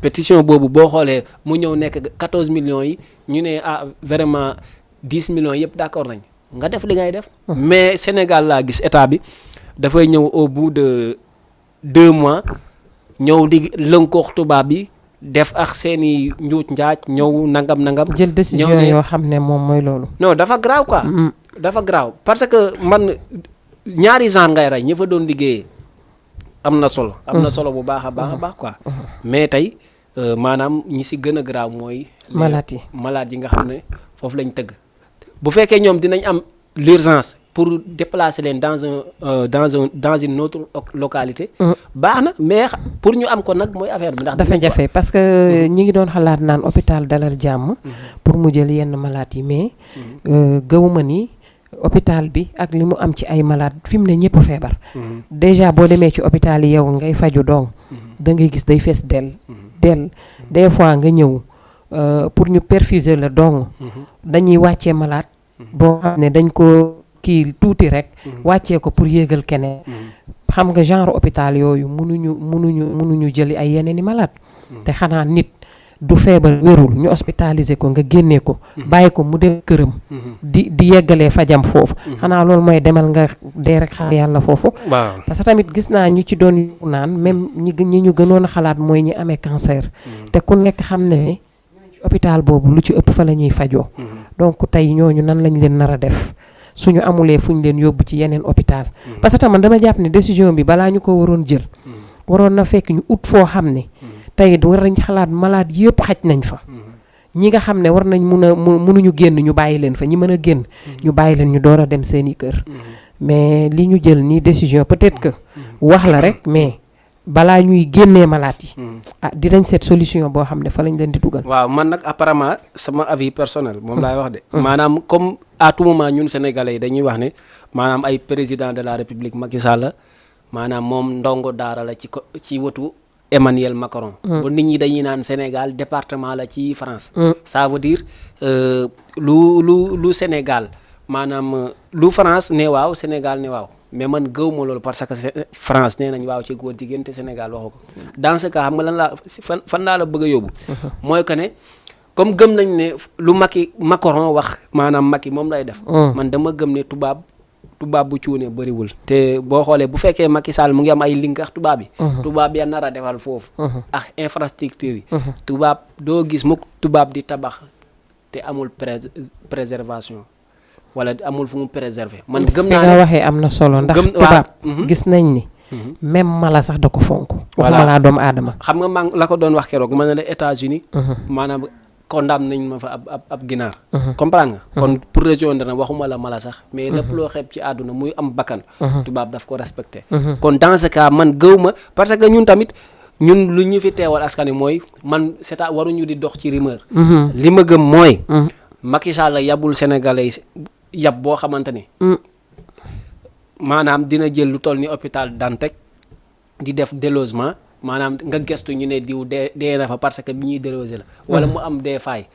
pétition boobu boo xoolee mu ñëw nekk 14 millions yi ñu ne vraiment 10 millions yëpp d'accord nañ nga def li ngay def. mais Sénégal laa gis état bi dafay ñëw au bout de 2 mois ñëw di lënkoox tubaab bi. def ak seeni njuut njaaj ñëw nangam. jël décision yoo xam ne moom mooy loolu. non dafa graaw quoi. dafa graaw parce que man ñaari genre ngay rey ñi fa doon liggéeyee am na solo. am na solo bu baax a baax quoi. mais tey maanaam ñi si gën a graaw mooy. malade yi nga xam ne foofu lañ tëgg. bu fekkee ñoom dinañ am l'urgence pour déplacer leen dans une autre localité. baax na mais pour ñu am ko nag mooy affaire bi ndax. dafa jafe parce que ñi ngi doon xalaat naan hôpital Dalal Jàmm. pour mu jël yenn malade yi mais gëwuma ni hôpital bi ak li mu am ci ay malade fi mu ne ñëpp feebar. déjà boo demee ci hôpital yi yow ngay faju doom da ngay gis day fees del des fois nga ñëw pour ñu perfuser la dong dañuy wàccee malade boo xam ne dañ ko kii tuuti rek wàccee ko pour yéegal keneen xam nga genre hôpital yooyu mënuñu jëli ay yeneen i malade te xanaa nit du feebar wérul ñu hospitaliser ko nga génnee ko bàyyi ko mu dem këram di yeggalee fajam foofu xanaa loolu mooy demal nga dee rek xaar yàlla foofu parce que tamit gis naa ñu ci doon naan même ñi ñu gënoon a xalaat mooy ñi amee cancer te ku nekk xam ne hôpital boobu lu ci ëpp fa la ñuy fajoo donc tey ñooñu nan lañ leen nar a def suñu amulee fuñ leen yóbbu ci yeneen hôpital parce que tamit dama jàpp ne décision bi balaa ñu ko waroon jël waroon na fekk ñu ut foo xam ne tey war nañ xalaat malade yëpp xaj nañ fa ñi nga xam ne war nañ mënuñu génn ñu bàyyi leen fa ñi mën a génn ñu bàyyi leen ñu door a dem seeni kër mais li ñu jël nii décision peut-être que wax la rek mais balaa ñuy génnee malade yi dinañ seet solution boo xam ne fa lañ leen di dugal. waaw man nag apparemment sama avis personnel moom laay wax de maanaam comme à tout moment ñun sénégalais yi dañuy wax ne maanaam ay président de la république Macky Sall maanaam moom ndongo daara la ci wetu Emmanuel Macron. ba nit ñi dañuy naan Sénégal département la ci France. ça veut dire lu Sénégal maanaam lu France ne waaw Sénégal ne waaw. mais man gëw ma loolu parce que France nee nañ waaw ci góor jigéen te Sénégal waxu ko dans ce cas xam nga lan laa fan laa la bëgg a yóbbu mooy que ne comme gëm nañ ne lu Macron wax maanaam Macky moom lay def man dama gëm ne tubaab bu cuune bëriwul te boo xoolee bu fekkee Macky Sall mu ngi am ay link ak tubaab yi tubaab ya nar a defal foofu ak infrastructure yi tubaab doo gis mukk tubaab di tabax te amul préservation wala amul fu mu préserver man gëm naa nga waxee am na solo ndax tubaab gis nañ ni même mala sax da ko fonk waxuma laa doomu aadama xam nga maa la ko doon wax keroog ma ne la États-Unis maanaam condamné nañ ma fa ab ginaar comprendre nga kon pour rejoindre na waxuma la mala sax mais lépp loo xeeb ci àdduna muy am bakkan tubaab daf ko respecté kon dans ce cas man gëw ma parce que ñun tamit ñun lu ñu fi teewal askan wi mooy man c'est à waruñu di dox ci rumeur li ma gëm mooy Macky Sall yabul Sénégalais yab boo xamante ni maanaam dina jël lu toll ni hôpital Dantec di def délogement maanaam nga gestu ñu ne diw dee na fa parce que bi ñuy déloger la wala mu am des failles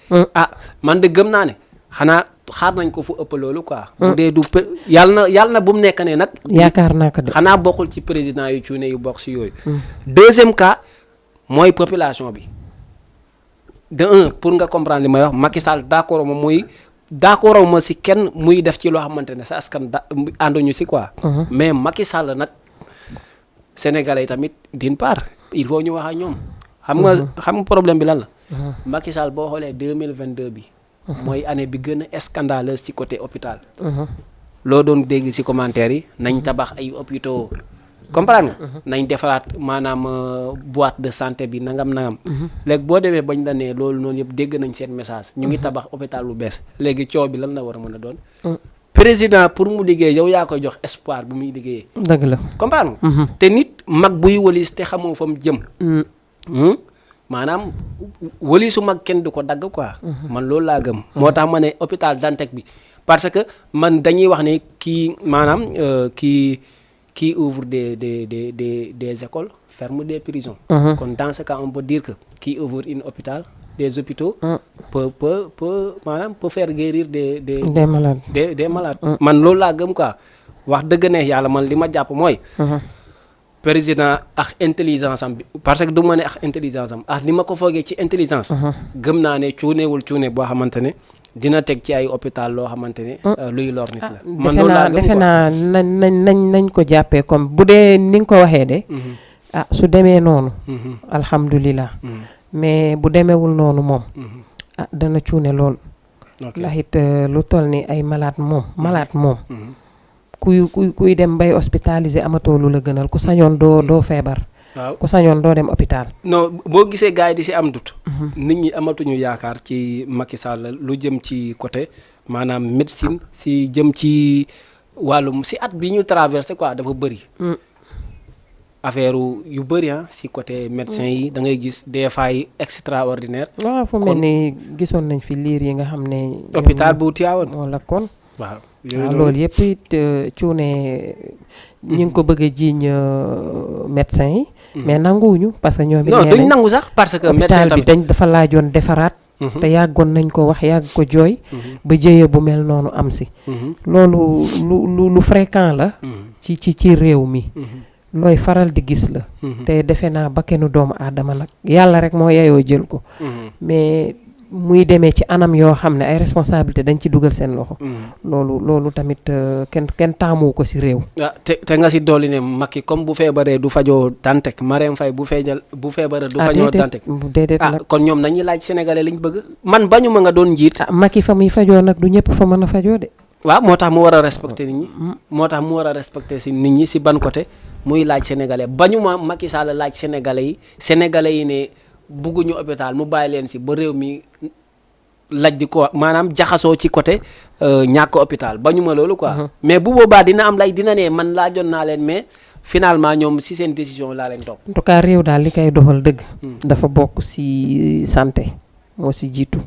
man de gëm naa ne xanaa xaar nañ ko fu ëpp loolu quoi bu dee du yàlla na bu mu nekk ne nag yaakaar naa ko de xanaa bokkul ci président yu cuune yu bokk si yooyu deuxième cas mooy population bi de pour nga comprendre li may wax Macky Sall d'accord moom muy d'accord ma si kenn muy def ci loo xamante ne sa askan ànduñu si quoi mais Macky Sall nag Sénégalais yi tamit d'une part il faut ñu wax ak ñoom xam nga problème bi lan la Macky Sall boo xoolee 2022 bi mooy année bi gën a scandaleuse ci côté hôpital loo doon dégg si commentaire yi nañ tabax ay hôpitaux comprendre nga nañ defaraat maanaam boîte de santé bi nangam léegi boo demee bañ la ne loolu noonu yëpp dégg nañ seen message ñu ngi tabax hôpital bu bees léegi coow bi lan la war a mën a doon président pour mu liggéey yow yaa koy jox espoir bu muy liggéeyee dëgg la comprendre nga te nit mag buy wëlis te xamoo fa mu jëm maanaam wëlisu mag kenn du ko dagg quoi man loolu laa gëm moo tax ma ne hôpital Dantec bi parce que man dañuy wax ne kii maanaam qui ouvre des écoles ferme des prisons. kon dans ce cas on peut dire que qui ouvre une hôpital des hôpitaux peut maanaam peut faire guérir des malades des malades. man loolu laa gëm quoi wax dëgg neex yàlla man li ma jàpp mooy. président ak intelligence am bi parce que du ma ne ak intelligence am ak li ma ko foogee ci intelligence. gëm naa ne cuunewul cuune boo xamante ne dina teg ci ay hôpital loo xamante ne. luy lor nit la. man loolu laa gëm defe naa nañ ko jàppee comme bu dee ni nga ko waxee de. su demee noonu. alhamdulilah. mais bu demeewul noonu moom. dana cuune lool. ndax it lu toll ni ay malade moom. kuy dem bay hospitalisé amatoo lu la gënal ku sañoon doo feebar. waaw ku sañoon doo dem hôpital. non boo gisee gars yi di si am dut nit ñi amatuñu yaakaar ci Macky Sall lu jëm ci côté maanaam médecine si jëm ci wàllum si at bi ñu traversé quoi dafa bëri. affaire yu bëri si côté médecin yi da ngay gis des failles extraordinaires. waaw fu mel ni gisoon nañ fi liir yi nga xam ne. hôpital bu Tivaouane wala kon. waaw loolu yëpp it cuune ñi ngi ko bëgg a jiiñ médecin yi. mais nanguwuñu parce que ñoom it. non duñ nangu sax parce que médecin hôpital bi dafa laajoon defaraat. te yàggoon nañ ko wax yàgg ko jooy. ba jëye bu mel noonu am si. loolu lu fréquent la. ci réew mi. looy faral di gis la. te defe naa bakkenu doomu aadama nag yàlla rek moo yeyoo jël ko. mais muy demee ci anam yoo xam ne ay responsabilité dañ ci dugal seen loxo. loolu tamit kenn taamu ko si réew. te nga si dolli ne Macky comme bu feebaree du fajoo Dantec Marème Faye bu feebaree du fajoo Dantec. déedéet nag kon ñoom nañuy laaj sénégalais liñ bëgg. man bañu ma nga doon njiit. Macky fa muy fajoo nag du ñëpp fa mën a fajoo de. waaw moo tax mu war a respecter nit ñi. moo tax mu war a respecter si nit ñi si ban côté muy laaj sénégalais bañu ma Macky Sall laaj sénégalais yi ne. bugguñu hôpital mu bàyyi leen si ba réew mi laj di ko maanaam jaxasoo ci côté ñàkk hôpital ba ñu ma loolu quoi. mais bu boobaa dina am dina ne man laajoon naa leen mais finalement ñoom si seen décision laa leen topp. en tout cas réew daal li koy doxal dëgg. dafa bokk si santé moo si jiitu.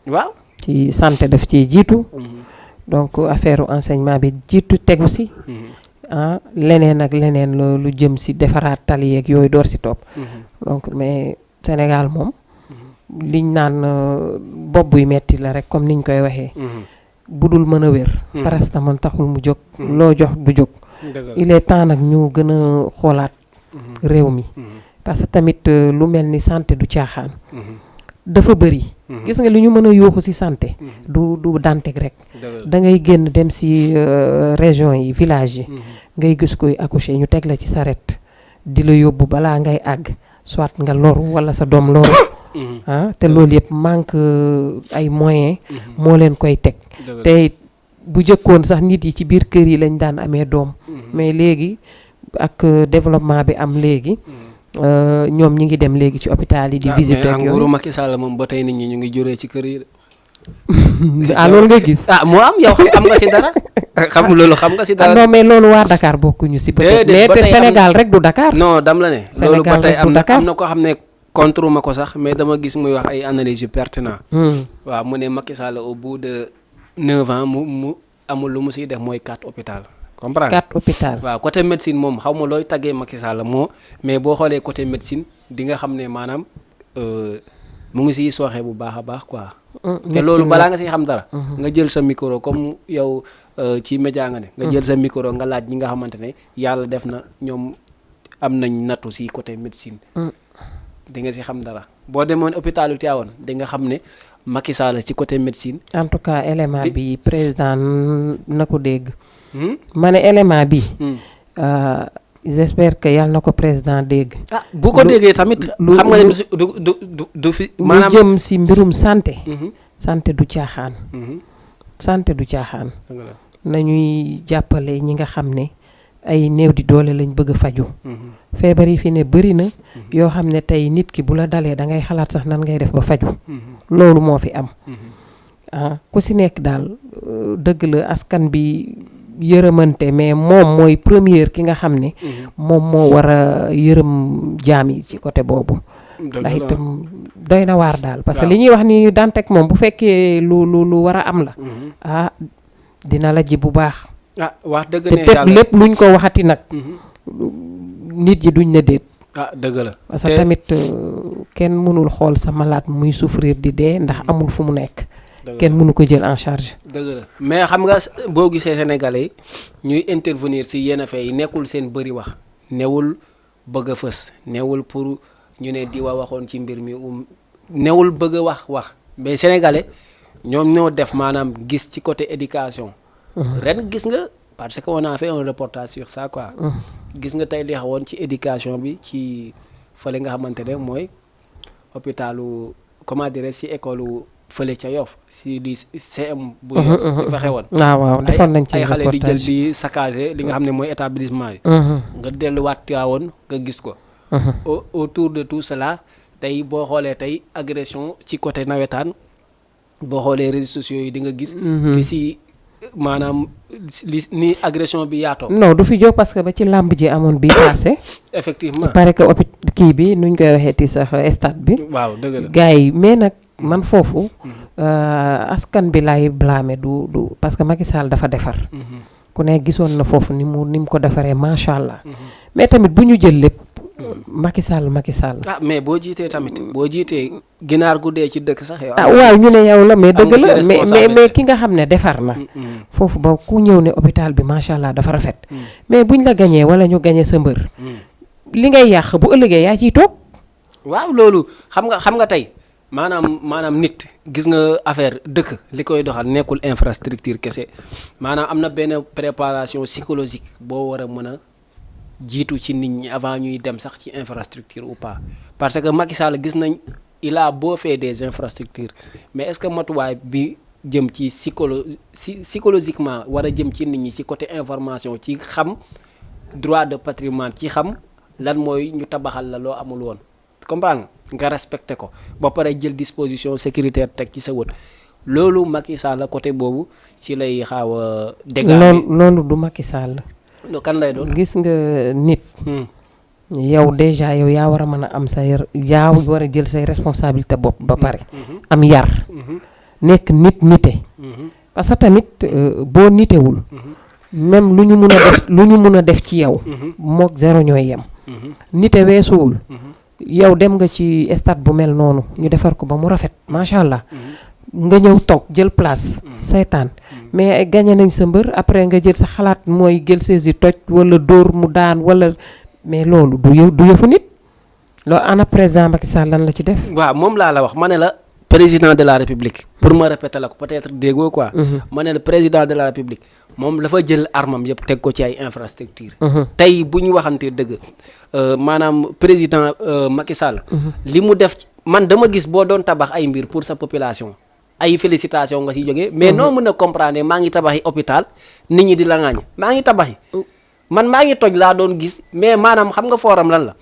waaw ci santé daf ciy jiitu. donc affaire enseignement bi jiitu tegu si. leneen ak leneen lu jëm si defaraat tali yeeg yooyu door si topp. donc mais. Sénégal moom liñ naan bopp buy metti la rek comme niñ koy waxee. budul mën a wér. paracétamol taxul mu jóg. loo jox du jóg. il est temps nag ñu gën a xoolaat réew mi. parce que tamit lu mel ni santé du caaxaan. dafa bëri. gis nga li ñu mën a yuuxu ci santé. du Dantec rek. da ngay génn dem ci région yi village yi. ngay gis koy accoucher ñu teg la ci saret di la yóbbu balaa ngay àgg. soit nga loru wala sa doom loru. te loolu yëpp manque ay moyens. moo leen koy teg. te bu jëkkoon sax nit yi ci biir kër yi lañ daan amee doom. mais léegi ak développement bi am léegi. ñoom ñi ngi dem léegi ci hôpital yi di visiter ak yooyu. nguuru Macky Sall moom ba tey nit ñi ñu ngi juree ci kër yi. loolu nga gis. moo am yow am nga si dara. xam nga si dara. non mais loolu waa Dakar bokkuñu si. peut-être mais te Sénégal rek du Dakar. non dam la ne. loolu ba tey am na Dakar. koo xam ne contre ma ko sax mais dama gis muy wax ay analyses yu pertinent. waaw mu ne Macky Sall au bout de 9 ans mu amul lu mu siy def mooy 4 hôpital. comprendre 4 hôpital. waaw côté médecine moom xaw ma looy taggee Macky Sall mais boo xoolee côté médecine di nga xam ne maanaam mu ngi siy sooxee bu baax a baax quoi. te loolu balaa nga siy xam dara. nga jël sa micro comme yow ci média nga ne. nga jël sa micro nga laaj ñi nga xamante ne yàlla def na ñoom am nañ nattu si côté médecine. di nga si xam dara boo demoon hôpitalu Tivaouane di nga xam ne Macky Sall ci côté médecine. en tout cas élément bi président na ko dégg. ma ne élément bi. j'espère que yàlla na ko président dégg. bu ko déggee tamit. xam nga ne du fi. maanaam lu jëm si mbirum santé. santé du caaxaan. santé du caaxaan. nañuy jàppale ñi nga xam ne ay néew di doole lañ bëgg a faju. feebar yi fi ne bëri na. yoo xam ne tey nit ki bu la dalee da ngay xalaat sax nan ngay def ba faju. loolu moo fi am. ku si nekk daal dëgg la askan bi. yërëmante mais moom mooy première ki nga xam ne moom moo war a yërëm jaam yi ci côté boobu ndax itam doy na waar daal parce que li ñuy wax ni Dantec moom bu fekkee lu war a am la dina la ji bu baax. ah wax dëgg te ne teg yàlla lépp luñ ko waxati nag. nit yi duñ ne déet. ah dëgg la. parce que tamit kenn mënul xool sa malade muy souffrir di dee ndax amul fu mu nekk. kenn mënu ko jël en charge. dëgg la mais xam nga boo gisee sénégalais ñuy intervenir si yenn fee yi nekkul seen bëri wax newul bëgg a fës newul pour ñu ne diwa waxoon ci mbir mi newul bëgg a wax mais sénégalais ñoom ñoo def maanaam gis ci côté éducation. ren gis nga parce que on a fait un reportage sur ça quoi. gis nga tey li xawoon ci éducation bi ci fële nga xamante ne mooy hôpitalu comment dire si école fële ca Yoff si di CM bu Yoff fexe woon waaw defoon nañ ci ay xale di jël reportage. di saccager li nga xam ne mooy établissement yi nga delluwaat woon nga gis ko autour de tout cela tey boo xoolee tey agression ci côté nawetaan boo xoolee réseaux sociaux yi di nga gis li si maanaam li ni agression bi yaatoo non du fi jóg parce que ba ci làmb ji amoon bi passé. effectivement pare que kii bi nuñ koy waxeeti sax stade bi. waaw dëgg la gars yi mais nag man foofu askan bi laay blâmer du parce que Macky Sall dafa defar. ku ne gisoon na foofu ni mu ko defaree macha allah. mais tamit bu ñu jël lépp Macky Sall. ah mais boo jiitee tamit boo jiitee ginaar gu dee ci dëkk sax yow. waaw ñu ne yow la mais dëgg la am nga si mais ki nga xam ne defar na. foofu ba ku ñëw ne hôpital bi macha allah dafa rafet. mais buñ la gañee wala ñu gañee sa mbër. li ngay yàq bu ëllëgee yaa ciy toog. waaw loolu xam nga tey maanaam nit gis nga affaire dëkk li koy doxal nekkul infrastructure kese maanaam am na benn préparation psychologique boo war a mën a jiitu ci nit ñi avant ñuy dem sax ci infrastructure ou pas parce que Macky Sall gis nañ il a beau fait des infrastructures mais est-ce que matuwaay bi jëm ci psychologiquement war a jëm ci nit ñi ci côté information ci xam droit de patrimoine ci xam lan mooy ñu tabaxal la loo amul woon comprendre nga respecté ko ba pare jël disposition sécuritaire teg ci sa wët loolu Macky Sall côté boobu ci lay xaaw a dégager loolu du Macky Sall. kan lay doon gis nga nit. yow déjà yow yaa war a mën a am yaa war a jël say responsabilité bopp ba pare. am yar. nekk nite. parce que tamit boo nitewul. même lu ñu mun a def ci yow. mook zéro ñooy yem. nite weesuwul. yow dem nga ci stade bu mel noonu ñu defar ko ba mu rafet macha allah. nga ñëw toog jël place saytaan mais gagné nañ sa mbër après nga jël sa xalaat mooy jël saisi toj wala dóor mu daan wala mais loolu du yëfu nit loolu ana président Macky Sall lan la ci def. waaw moom laa la wax ma ne la président de la république pour ma répéter la ko peut-être déggoo quoi. ma ne la président de la république moom dafa jël armam yëpp teg ko ci ay infrastructure tey bu ñu waxantee dëgg maanaam président Macky Sall. li mu def man dama gis boo doon tabax ay mbir pour sa population. ay félicitation nga si jógee mais noo mën a comprendre maa ngi tabaxi hôpital nit ñi di la ŋaañ maa ngi tabaxi man maa ngi toj laa doon gis mais maanaam xam nga fooram lan la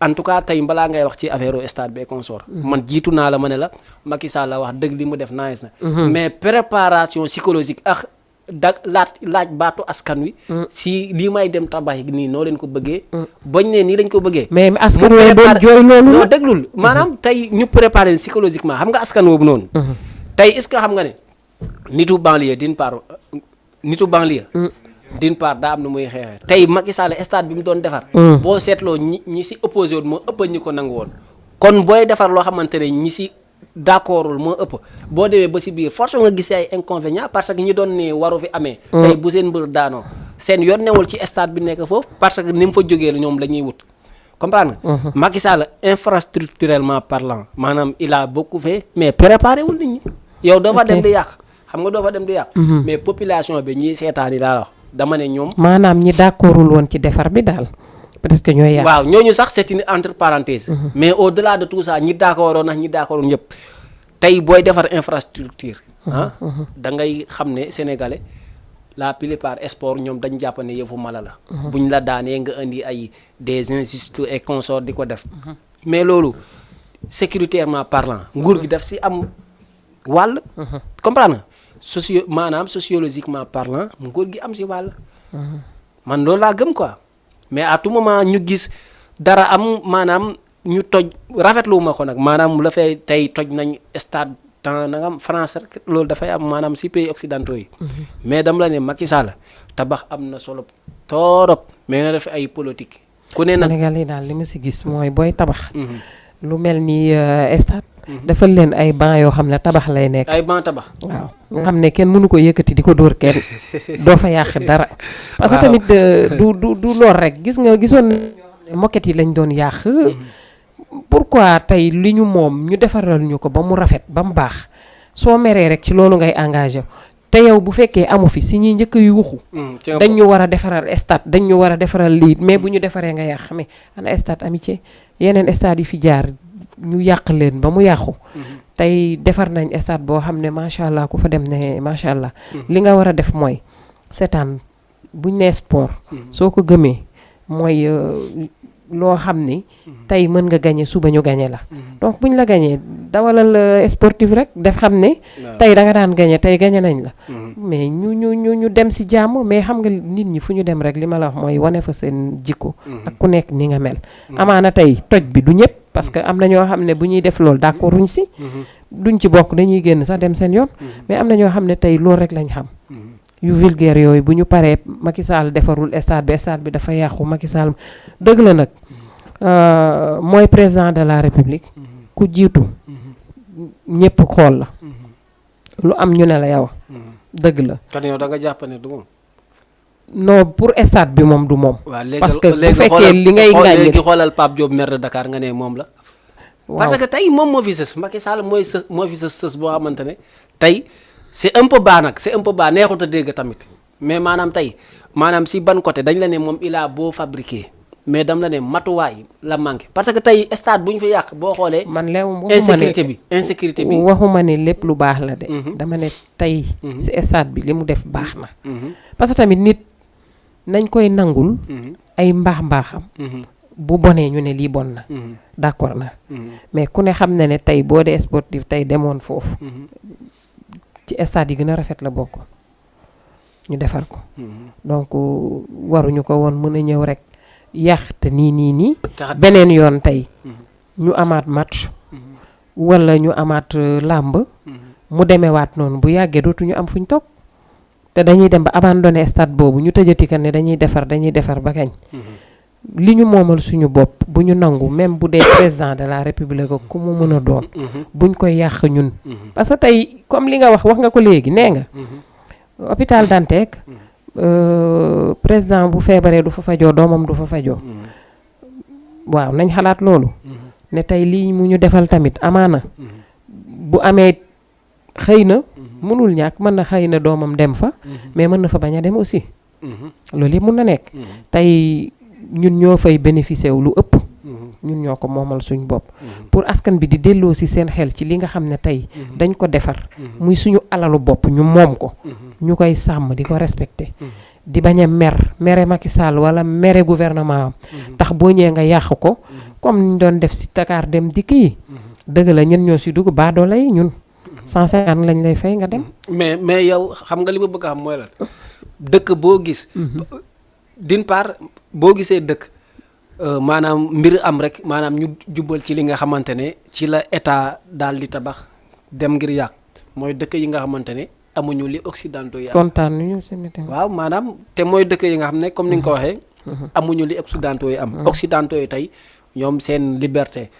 en tout cas tey balaa ngay wax ci affaire stade bi consort man jiitu naa la ma ne la Macky Sall la wax dëgg li mu def nice na mais préparation psychologique ak laaj baatu askan wi si lii may dem tabax yi nii noo leen ko bëggee bañ ne nii lañ ko bëggee mais askan wi doon jooy loolu non déglul maanaam tey ñu préparé psychologiquement xam nga askan woobu noonu tey est-ce que xam nga ne nitu banlieue d'une part daa am na muy xeexee tey Macky Sall stade bi mu doon defar boo seetloo ñi si opposé woon moo ëpp ñi ko nangu woon kon booy defar loo xamante ne ñi si d'accordul moo ëpp boo demee ba si biir force nga gis ay inconvénients parce que ñi doon ne waru fi amee tey bu seen mbër daanoo seen yoon newul ci stade bi nekk foofu parce que ni mu fa jógee la ñoom la ñuy wut comprendre nga Macky Sall infrastructurellement parlant maanaam il a beaucoup fait mais préparé wul nit ñi yow doo fa dem di yàq xam nga doo fa dem di yàq mais population bi ñiy seetaan yi daa wax dama ne ñoom maanaam ñi d'accordul woon ci defar bi daal peut-être que ñooy yàq waaw ñooñu sax c'est une entre parenthèses mais au-delà de tout ça ñi d'accordoon ak ñi d'accordul ñëpp tey booy defar infrastructure da ngay xam ne sénégalais la plupart sport ñoom dañ jàpp ne yëfu mala la buñ la daanee nga indi ay des injustices et consorts di ko def mais loolu sécuritairement parlant nguur gi daf si am wàll comprendre nga maanaam sociologiquement parlant nguur gi am si wàll man loolu laa gëm quoi mais à tout moment ñu gis dara am maanaam ñu toj rafetlu ma ko nag maanaam la fay tey toj nañ stade temps na nga am France rek loolu dafay am maanaam si pays occidentaux yi. mais dama la ne Macky Sall tabax am na solo torop mais nga def ay politique. ku ne nag Sénégal yi daal li ma si gis mooy booy tabax. lu mel ni stade. defal leen ay banc yoo xam ne tabax lay nekk. ay banc tabax. waaw nga xam ne kenn mënu ko yëkkati di ko dóor kenn doo fa yàq dara. parce que tamit du lool rek gisoon na ñoo xam ne moquette yi lañ doon yàq. pourquoi tey li ñu moom ñu defaral ñu ko ba mu rafet ba mu baax soo meree rek ci loolu ngay engagé te yow bu fekkee amu fi si ñuy njëkk yu wuxu dañ ñu war a defaral stade dañ ñu war a defaral lii mais bu ñu defaree nga yàq mais ana stade amitié yeneen stade yi fi jaar ñu yàq leen ba mu yàqu. tey defar nañ stade boo xam ne macha allah ku fa dem ne macha allah. li nga war a def mooy seetaan buñ nee sport. soo ko gëmee mooy loo xam ni. tey mën nga gagné suba ñu gagné la. donc buñ la gagné dawalal sportif rek def xam ne. tey da nga daan gagné tey gagné nañ la. mais ñu dem si jàmm mais xam nga nit ñi fu ñu dem rek li ma la wax mooy wane fa seen jikko. ak ku nekk ni nga mel. amaana tey toj bi du ñëpp. parce que am na ñoo xam ne bu ñuy def loolu d'accorduñ si. duñ ci bokk dañuy génn sax dem seen yoon. mais am na ñoo xam ne tey loolu rek lañ xam. yu vulgaire yooyu bu ñu paree Macky Sall defarul stade bi dafa yàqu Macky Sall dëgg la nag mooy président de la république. ku jiitu ñëpp xool la. lu am ñu ne la yow. dëgg la. kon yow da nga jàpp ne du moom. non pour stade bi moom du moom. parce que bu fekkee xoolal li ngay ngaañ léegi xoolal Pape Diop maire de Dakar nga ne moom la. parce que tey moom moo fi sës Macky Sall moo fi sës boo xamante ne tey c'est un peu bas nag c'est un peu bas neexut a dégg tamit mais maanaam tey maanaam si ban côté dañ la ne moom il a beau fabriquer mais dam la ne matuwaay la manqué parce que tey stade bu ñu fi yàq boo xoolee. man leew insécurité bi waxuma ne lépp lu baax la de. dama ne tey si stade bi li mu def baax na. parce que tamit nit nañ koy nangul. ay mbaax-mbaaxam. bu bonee ñu ne lii bon na. d'accord na mais ku ne xam na ne tey boo dee sportif tey demoon foofu. ci stade yi gën a rafet la bokk ñu defar ko. donc waruñu ko woon mën a ñëw rek yàq te nii. beneen yoon tey. ñu amaat match. wala ñu amaat làmb. mu demewaat noonu bu yàggee dootuñu am fuñ toog. te dañuy dem ba abandonné stade boobu ñu tëjati kan ne dañuy defar ba kañ. li ñu moomal suñu bopp bu ñu nangu même bu dee président de la république ku mu mën a doon. buñ koy yàq ñun. parce que tey comme li nga wax nga ko léegi nee nga. hôpital Dantec. président bu feebaree du fa fajoo doomam du fa fajoo. waaw nañ xalaat loolu. ne tey lii mu ñu defal tamit amaana. bu amee xëy na. mënul ñàkk mën na xëy na doomam dem fa. mais mën na fa bañ a dem aussi. loolu yëpp mën na nekk. tey ñun ñoo fay bénéficier wu lu ëpp. ñun ñoo ko moomal suñ bopp. pour askan bi di delloo si seen xel ci li nga xam ne tey dañ ko defar. muy suñu alalu bopp ñu moom ko. ñu koy sàmm di ko respecté. di bañ a mere Macky Sall wala mere gouvernement am. tax boo ñëwee nga yàq ko. comme ñu doon def si Dakar dem dikk yi. dëgg la ñun ñoo si dugg baadoole yi ñun. 150 lañ lay fay nga dem. mais yow xam nga li ma bëgg a xam mooy lan dëkk boo gis. d'une part boo gisee dëkk maanaam mbir am rek maanaam ñu jubal ci li nga xamante ne ci la état daal di tabax dem ngir yàq mooy dëkk yi nga xamante ne amuñu li occidentaux yi am. kontaan nañu si waaw maanaam te mooy dëkk yi nga xam ne comme ni nga ko waxee. amuñu li occidentaux yi am. occidentaux yi tey ñoom seen liberté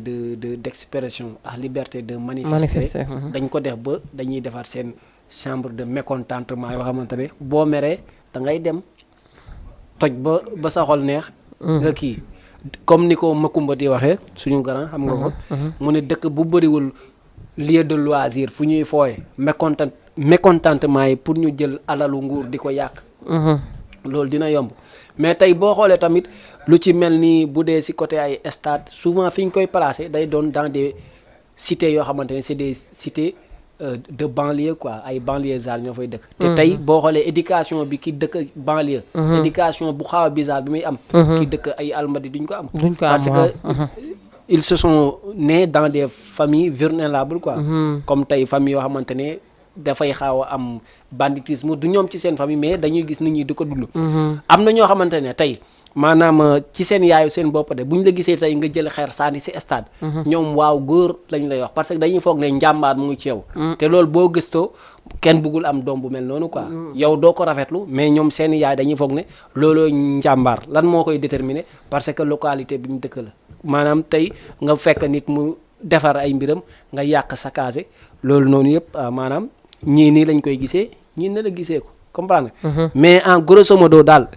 d'expression ak liberté de manifester dañ ko def ba dañuy defar seen chambre de mécontentement yoo xamante ne boo meree da ngay dem toj ba sa xol neex nga kii comme ni ko Makumba di waxee suñu grand xam nga ko mu ne dëkk bu bëriwul lieu de loisir fu ñuy fooye mécontentement yi pour ñu jël alalu nguur di ko yàq loolu dina yomb mais tey boo xoolee tamit lu ci mel ni bu dee ci côté ay stade souvent fi ñu koy placer day doon dans des cités yoo xamante ne c'est des cités de banlieue quoi ay banlieusards ñoo fay dëkk. te tey boo xoolee éducation bi ki dëkk banlieue. éducation bu xaw a bizarre bi muy am. ki dëkk ay Almadies duñ ko am. parce que ils se sont nés dans des familles vulnérables quoi. comme tey famille yoo xamante ne dafay xaw a am banditisme du ñoom ci seen famille mais dañuy gis nit ñi di ko dund. am na ñoo xamante ne tey maanaam ci seen yaayu seen bopp de bu ñu la gisee tey nga jël xeer sànni si stade. ñoom waaw góor lañ lay wax parce que dañuy foog ne njàmbaar mu ngi ci yow. te loolu boo gëstoo kenn bëggul am doom bu mel noonu quoi. yow doo ko rafetlu mais ñoom seen yaay dañuy foog ne looloo njàmbaar lan moo koy déterminer parce que localité bi mu dëkk la maanaam tey nga fekk nit mu defar ay mbiram nga yàq sa case loolu noonu yëpp maanaam ñii nii lañ koy gisee ñii ne la gisee ko. comprendre mais en grosso modo daal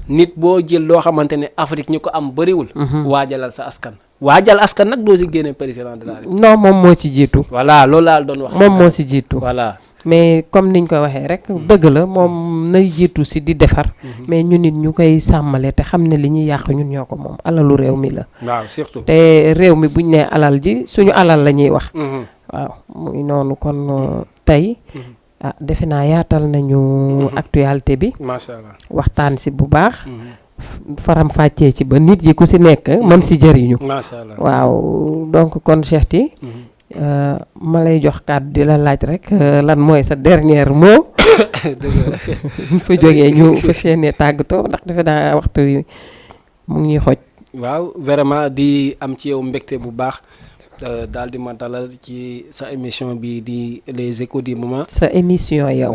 nit boo jël loo xamante ne Afrique ñu ko am bëriwul waajalal sa askan waajal askan nag doo si génne président de la République non moom moo ci jiitu voilà loolu laa doon wax moom moo si jiitu voilà mais comme niñ ko waxee rek dëgg la moom nay jiitu si di defar mais ñu nit ñu koy sàmmale te xam ne li ñuy yàq ñun ñoo ko moom alalu réew mi la waaw surtout te réew mi buñ nee alal ji suñu alal la ñuy wax waaw muy noonu kon tey defe naa yaatal nañu actualité bi macha allah waxtaan si bu baax faram fàccee ci ba nit yi ku si nekk mën si jëriñu macha allah waaw donc kon Cheikh Ty ma lay jox kàddu di la laaj rek lan mooy sa dernier mot ñu fa jógee ñu fas yéene tàggatoo ndax defe naa waxtu wi mu ngi ñuy xoj waaw vraiment di am ci yow mbégte bu baax daal di ma dalal ci sa émission bi di les échos du moment. sa émission yow.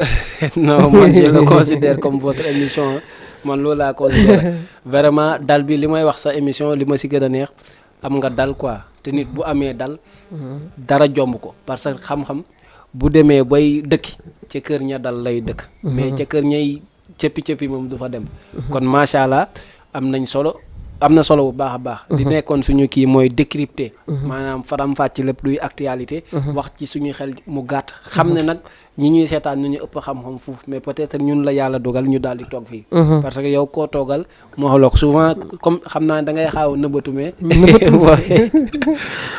non man je le considère comme votre émission man loolu laa considère vraiment dal bi li may wax sa émission li ma si gën a neex am nga dal quoi te nit bu amee dal dara jomb ko parce que xam-xam bu demee bay dëkki ca kër ña dal lay dëkk mais ca kër ñay cëppi-cëppi moom du fa dem kon macha allah am na solo bu baax a baax di nekkoon suñu kii mooy décrypter maanaam faram fàcc lépp luy actualité wax ci suñu xel mu gàtt xam ne nag ñi ñuy seetaan ñu ëpp xam-xam foofu mais peut-être ñun la yàlla dogal ñu daal di toog fii parce que yow koo toogal moo xaloog souvent comme xam naa da ngay xaaw nëbbatu mais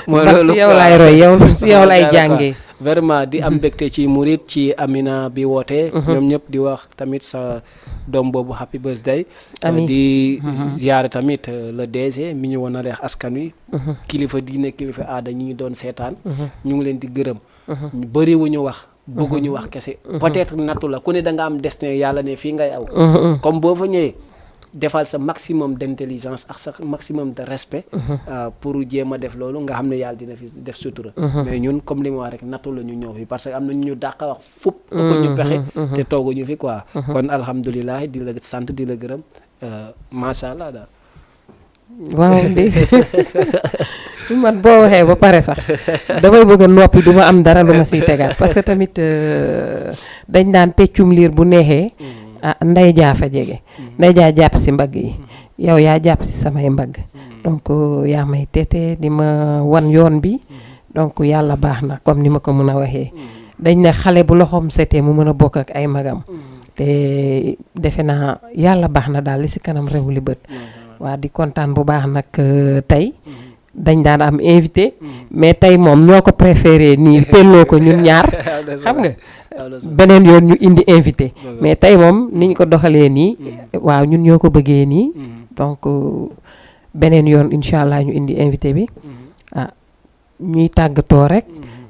mooy loolu si yow laay roy yow si yow laay jàngee vraiment di am mbégte ci Murit ci Amina bi wootee ñoom ñëpp di wax tamit sa doom boobu happy birthday di ziyaare tamit le DG mi ñu woon a leex askan wi kilifa diine kilifa aada ñi ngi doon seetaan ñu ngi leen di gërëm bëri wu ñu wax bëgguñu wax kese peut-être nattu la ku ne da nga am destin yàlla ne fii ngay aw comme boo fa ñëwee defal sa maximum d'intelligence ak sa maximum de respect pour jéem a def loolu nga xam ne yàlla dina fi def sutura mais ñun comme li ma wax rek nattu la ñu ñëw fi parce que am na ñu dàq wax fupp ëpp ñu pexe te tooguñu fi quoi kon alhamdulilah di la sant di la gërëm macha allah daal waaw di man boo waxee ba pare sax damay bëgg a noppi du ma am dara lu ma siy tegaat parce que tamit dañ daan peccum liir bu neexee nday jaa fa jege nday jaa jàpp si mbagg yi yow yaa jàpp si samay mbagg donc yaa may teete di ma wan yoon bi donc yàlla baax na comme ni ma ko mën a waxee dañ ne xale bu loxoom setee mu mën a bokk ak ay magam te defe naa yàlla baax na daal li si kanam réew li bët waa di kontaan bu baax nag tey dañ daan am invité mais tey moom ñoo ko préféré nii pelloo ko ñun ñaar xam nga beneen yoon ñu indi invité mais tey moom niñ ko doxalee nii waaw ñun ñoo ko bëggee nii donc beneen yoon incha allah ñu indi invité bi ñuy tàggatoo rek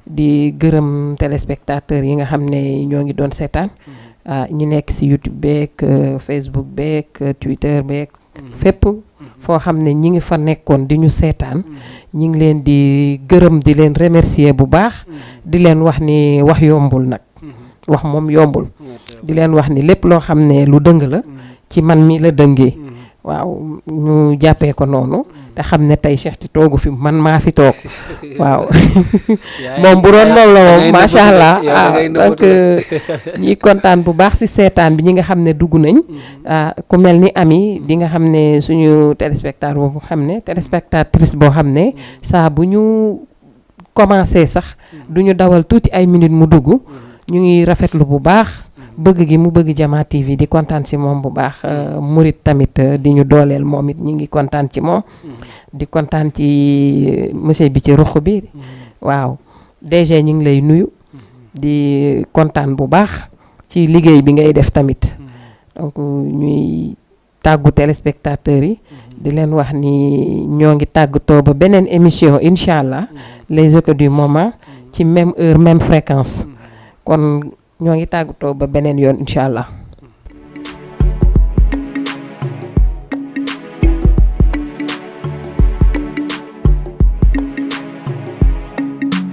di gërëm téléspectateurs yi nga xam ne ñoo ngi doon seetaan ñi nekk ci YouTube beeg Facebook beeg Twitter beeg fépp foo xam ne ñi ngi fa nekkoon di ñu seetaan ñi ngi leen di gërëm di leen remercier bu baax di leen wax ni wax yombul nag wax moom yombul di leen wax ni lépp loo xam ne lu dëng la ci man mi la dëngee waaw ñu jàppee ko noonu te xam ne tey Cheikh Ty toogu fi man maa fi toog waaw moom bu doon moom la moom macha allah donc ñi kontaan bu baax ci seetaan bi ñi nga xam ne dugg nañ ku mel ni Ami di nga xam ne suñu téléspectateur boobu xam ne téléspectatrice boo xam ne saa bu ñu commencé sax du ñu dawal tuuti ay minutes mu dugg ñu ngi rafetlu bu baax bëgg gi mu bëgg Jama TV di kontaan ci moom bu baax Murit tamit di ñu dooleel moom it ñu ngi kontaan ci moom di kontaan ci monsieur bi ci ruq bi waaw DG ñu ngi lay nuyu di kontaan bu baax ci liggéey bi ngay def tamit donc ñuy tàggu téléspectateurs yi di leen wax ni ñoo ngi tàggatoo ba beneen émission incha allah les échos du moment ci même heure même fréquence kon ñoo ngi tàggatoo ba beneen yoon incha allah